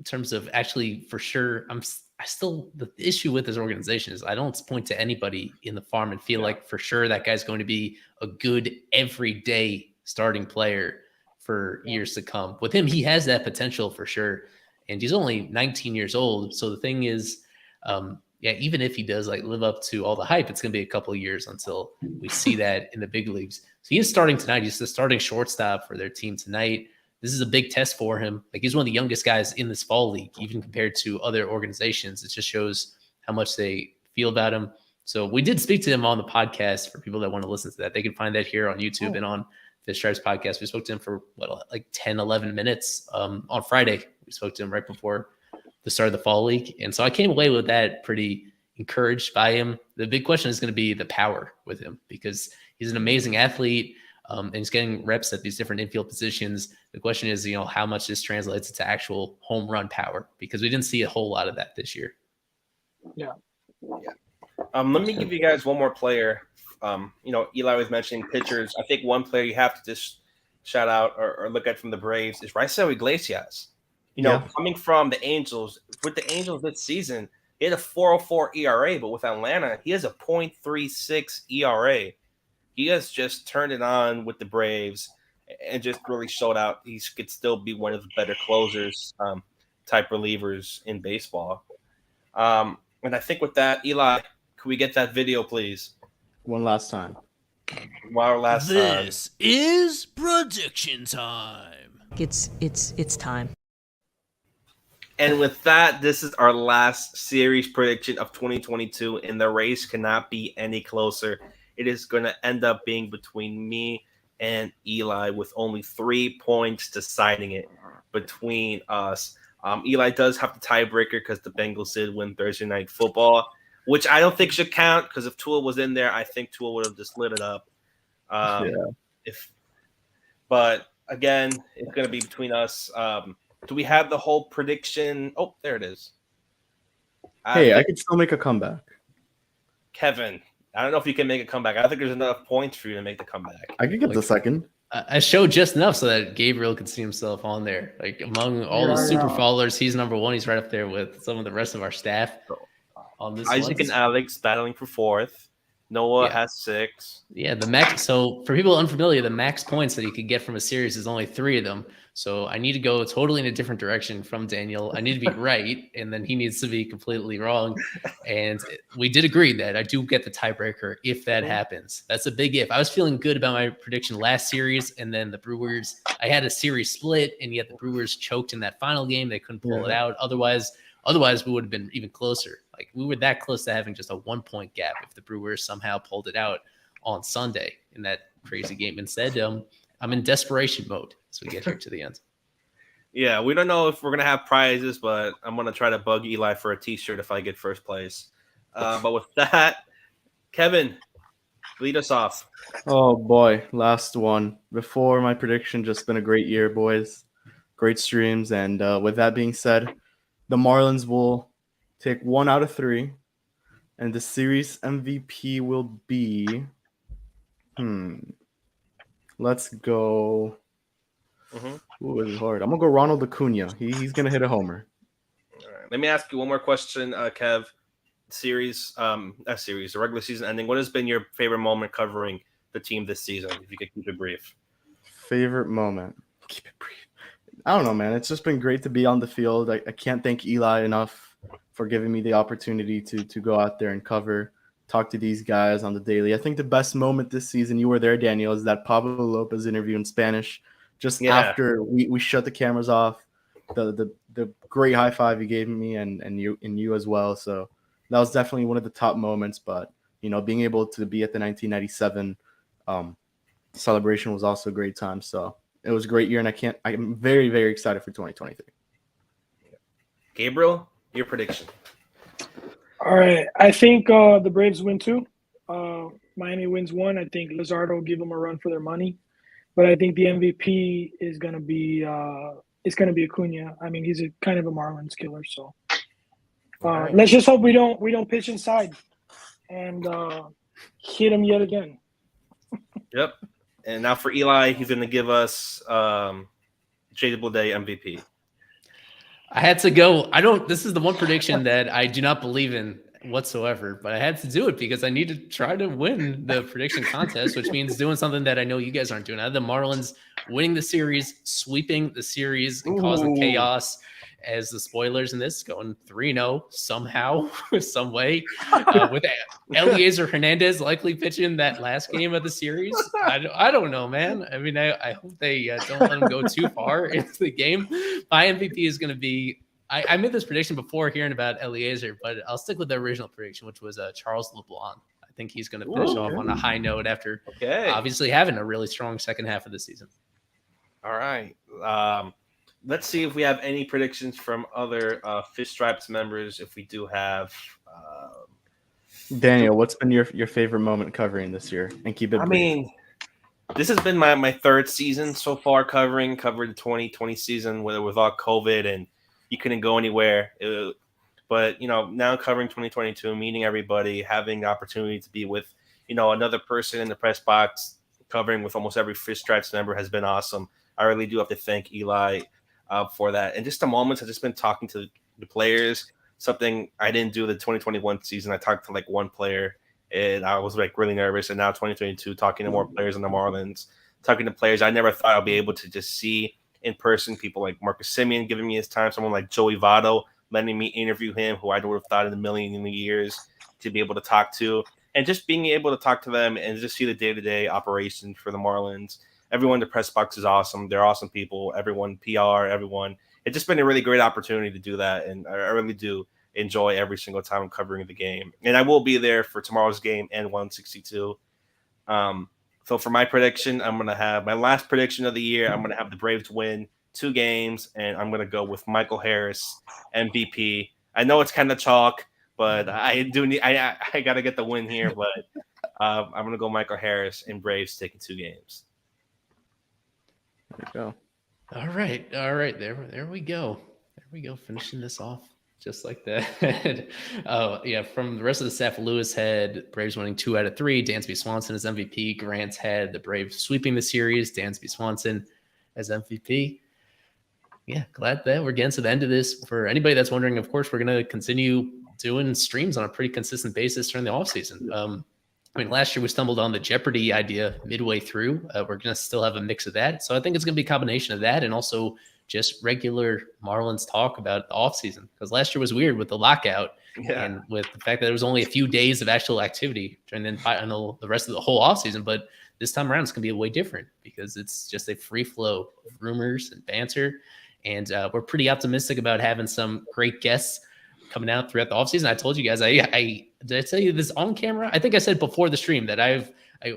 terms of actually, for sure, the issue with this organization is I don't point to anybody in the farm and feel like for sure that guy's going to be a good everyday starting player for years to come. With him, he has that potential for sure. And he's only 19 years old. So the thing is, even if he does like live up to all the hype, it's going to be a couple of years until we see that in the big leagues. So he is starting tonight. He's the starting shortstop for their team tonight. This is a big test for him. Like he's one of the youngest guys in this fall league, even compared to other organizations. It just shows how much they feel about him. So we did speak to him on the podcast for people that want to listen to that. They can find that here on YouTube and on Fish Stripes podcast. We spoke to him for 10, 11 minutes on Friday. We spoke to him right before the start of the fall league. And so I came away with that pretty encouraged by him. The big question is going to be the power with him because he's an amazing athlete and he's getting reps at these different infield positions. The question is, how much this translates into actual home run power because we didn't see a whole lot of that this year. Yeah. Let me give you guys one more player. Eli was mentioning pitchers. I think one player you have to just shout out or look at from the Braves is Raisel Iglesias. Coming from the Angels, with the Angels this season, he had a 4.04 ERA, but with Atlanta, he has a 0.36 ERA. He has just turned it on with the Braves and just really showed out he could still be one of the better closers type relievers in baseball. And I think with that, Eli, could we get that video, please? One last time. This is prediction time. It's time. And with that, this is our last series prediction of 2022, and the race cannot be any closer. It is going to end up being between me and Eli with only 3 points deciding it between us. Eli does have the tiebreaker because the Bengals did win Thursday Night Football, which I don't think should count because if Tua was in there, I think Tua would have just lit it up. But again, it's going to be between us. do we have the whole prediction? Oh, there it is. Hey, I can still make a comeback. Kevin, I don't know if you can make a comeback. I don't think there's enough points for you to make the comeback. I could get the second. I showed just enough so that Gabriel could see himself on there. Like among all the super followers, he's number one. He's right up there with some of the rest of our staff on this Isaac one. and Alex battling for fourth. Noah has 6. Yeah, the max. So for people unfamiliar, the max points that he could get from a series is only 3 of them. So I need to go totally in a different direction from Daniel. I need to be right, and then he needs to be completely wrong. And we did agree that I do get the tiebreaker if that happens. That's a big if. I was feeling good about my prediction last series, and then the Brewers, I had a series split, and yet the Brewers choked in that final game. They couldn't pull it out. Otherwise, we would have been even closer. Like we were that close to having just a 1-point gap if the Brewers somehow pulled it out on Sunday in that crazy game. Instead, I'm in desperation mode as we get here to the end. Yeah, we don't know if we're gonna have prizes, but I'm gonna try to bug Eli for a T-shirt if I get first place. But with that, Kevin, lead us off. Oh boy, last one. Before my prediction, just been a great year, boys. Great streams, and with that being said, the Marlins will take 1 out of 3, and the series MVP will be. Let's go. Ooh, it's hard. I'm gonna go Ronald Acuna. He's gonna hit a homer. All right. Let me ask you one more question, Kev. The regular season ending. What has been your favorite moment covering the team this season? If you could keep it brief. Favorite moment. Keep it brief. I don't know, man. It's just been great to be on the field. I can't thank Eli enough for giving me the opportunity to go out there and cover, talk to these guys on the daily. I think the best moment this season, you were there, Daniel, is that Pablo Lopez interview in Spanish. Just after we shut the cameras off, the great high five you gave me and you as well. So that was definitely one of the top moments. But being able to be at the 1997 celebration was also a great time. So it was a great year, and I'm very, very excited for 2023. Gabriel, your prediction. All right. I think the Braves win 2. Miami wins 1. I think Luzardo will give them a run for their money. But I think the MVP is going to be Acuna. I mean, he's kind of a Marlins killer. So let's just hope we don't pitch inside and hit him yet again. Yep. And now for Eli, he's going to give us Jay Day MVP. I had to go. This is the one prediction that I do not believe in whatsoever, but I had to do it because I need to try to win the prediction contest, which means doing something that I know you guys aren't doing. I had the Marlins winning the series, sweeping the series, and causing chaos as the spoilers in this, going 3-0 somehow, some way, with Eliezer Hernandez likely pitching that last game of the series. I don't know, man. I mean, I hope they don't let him go too far into the game. My MVP is going to be, I made this prediction before hearing about Eliezer, but I'll stick with the original prediction, which was Charles LeBlanc. I think he's going to finish off on a high note after obviously having a really strong second half of the season. All right. Let's see if we have any predictions from other Fish Stripes members. If we do have, Daniel, what's been your favorite moment covering this year? And keep it brief. I mean, this has been my third season so far covered the 2020 season with all COVID and you couldn't go anywhere. But now covering 2022, meeting everybody, having the opportunity to be with another person in the press box, covering with almost every Fish Stripes member has been awesome. I really do have to thank Eli for that. And just the moments I've just been talking to the players, something I didn't do the 2021 season. I talked to like one player and I was like really nervous. And now 2022, talking to more players in the Marlins, talking to players I never thought I'd be able to just see in person. People like Marcus Semien giving me his time, someone like Joey Votto letting me interview him, who I would have thought in a million years to be able to talk to. And just being able to talk to them and just see the day-to-day operations for the Marlins. Everyone in the press box is awesome. They're awesome people. Everyone, PR, everyone. It's just been a really great opportunity to do that. And I really do enjoy every single time I'm covering the game. And I will be there for tomorrow's game and 162. So for my prediction, I'm going to have my last prediction of the year. I'm going to have the Braves win 2 games. And I'm going to go with Michael Harris, MVP. I know it's kind of chalk, but I got to get the win here. But I'm going to go Michael Harris and Braves taking 2 games. There you go. All right. There we go. Finishing this off just like that. Yeah. From the rest of the staff, Lewis had Braves winning 2 out of 3. Dansby Swanson as MVP. Grant had the Braves sweeping the series. Dansby Swanson as MVP. Yeah, glad that we're getting to the end of this. For anybody that's wondering, of course, we're going to continue doing streams on a pretty consistent basis during the offseason. I mean, last year we stumbled on the Jeopardy idea midway through. We're going to still have a mix of that. So I think it's going to be a combination of that and also just regular Marlins talk about the offseason. Because last year was weird with the lockout and with the fact that there was only a few days of actual activity during the rest of the whole offseason. But this time around, it's going to be way different because it's just a free flow of rumors and banter. And we're pretty optimistic about having some great guests coming out throughout the offseason. I told you guys, I did I tell you this on camera? I think I said before the stream that I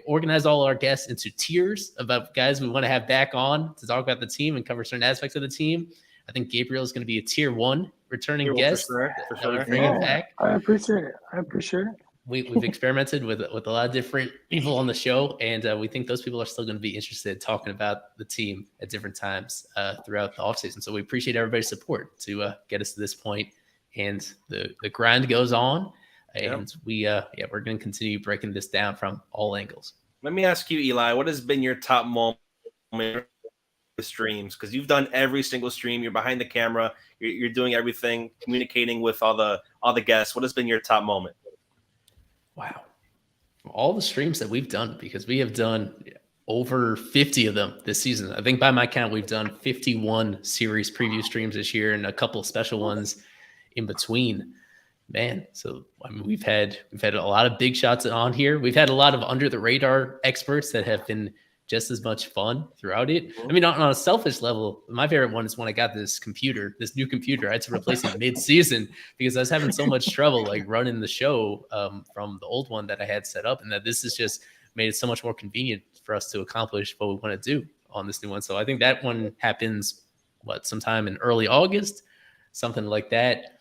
organized all our guests into tiers about guys we want to have back on to talk about the team and cover certain aspects of the team. I think Gabriel is going to be a tier 1 returning guest. For sure. Bring it back. I appreciate it. We've experimented with a lot of different people on the show, and we think those people are still going to be interested in talking about the team at different times throughout the offseason. So we appreciate everybody's support to get us to this point. And the grind goes on, and we're going to continue breaking this down from all angles. Let me ask you, Eli, what has been your top moment with streams? Because you've done every single stream. You're behind the camera. You're doing everything, communicating with all the guests. What has been your top moment? Wow, all the streams that we've done, because we have done over 50 of them this season. I think by my count, we've done 51 series preview streams this year, and a couple of special ones in between, man. So I mean, we've had a lot of big shots on here. We've had a lot of under the radar experts that have been just as much fun throughout it. I mean, on a selfish level, my favorite one is when I got this new computer. I had to replace it mid-season because I was having so much trouble like running the show from the old one that I had set up, and that this has just made it so much more convenient for us to accomplish what we want to do on this new one. So I think that one happens sometime in early August, something like that.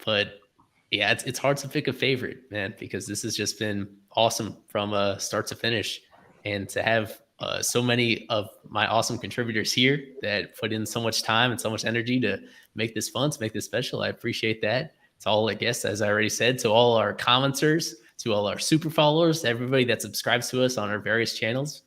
But yeah, it's hard to pick a favorite, man, because this has just been awesome from start to finish. And to have so many of my awesome contributors here that put in so much time and so much energy to make this fun, to make this special, I appreciate that. To all, I guess, as I already said, to all our commenters, to all our super followers, to everybody that subscribes to us on our various channels.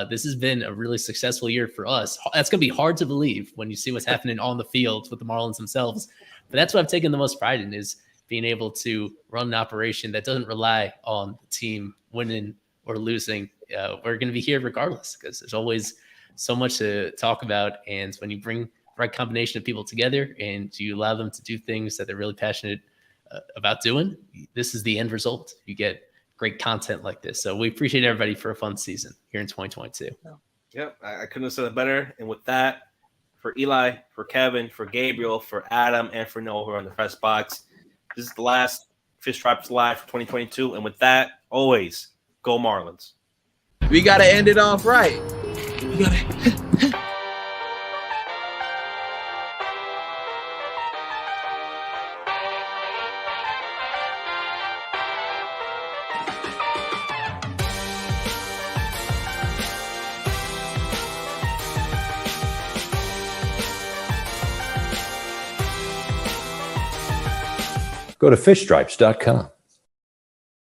This has been a really successful year for us. That's going to be hard to believe when you see what's happening on the field with the Marlins themselves. But that's what I've taken the most pride in, is being able to run an operation that doesn't rely on the team winning or losing. We're going to be here regardless, because there's always so much to talk about. And when you bring the right combination of people together and you allow them to do things that they're really passionate about doing, this is the end result. You get great content like this. So we appreciate everybody for a fun season here in 2022. Yep, I couldn't have said it better. And with that, for Eli, for Kevin, for Gabriel, for Adam, and for Noah, who are on the press box, this is the last Fish Tribes Live for 2022. And with that, always go Marlins. We got to end it off right. We got to. Go to fishstripes.com.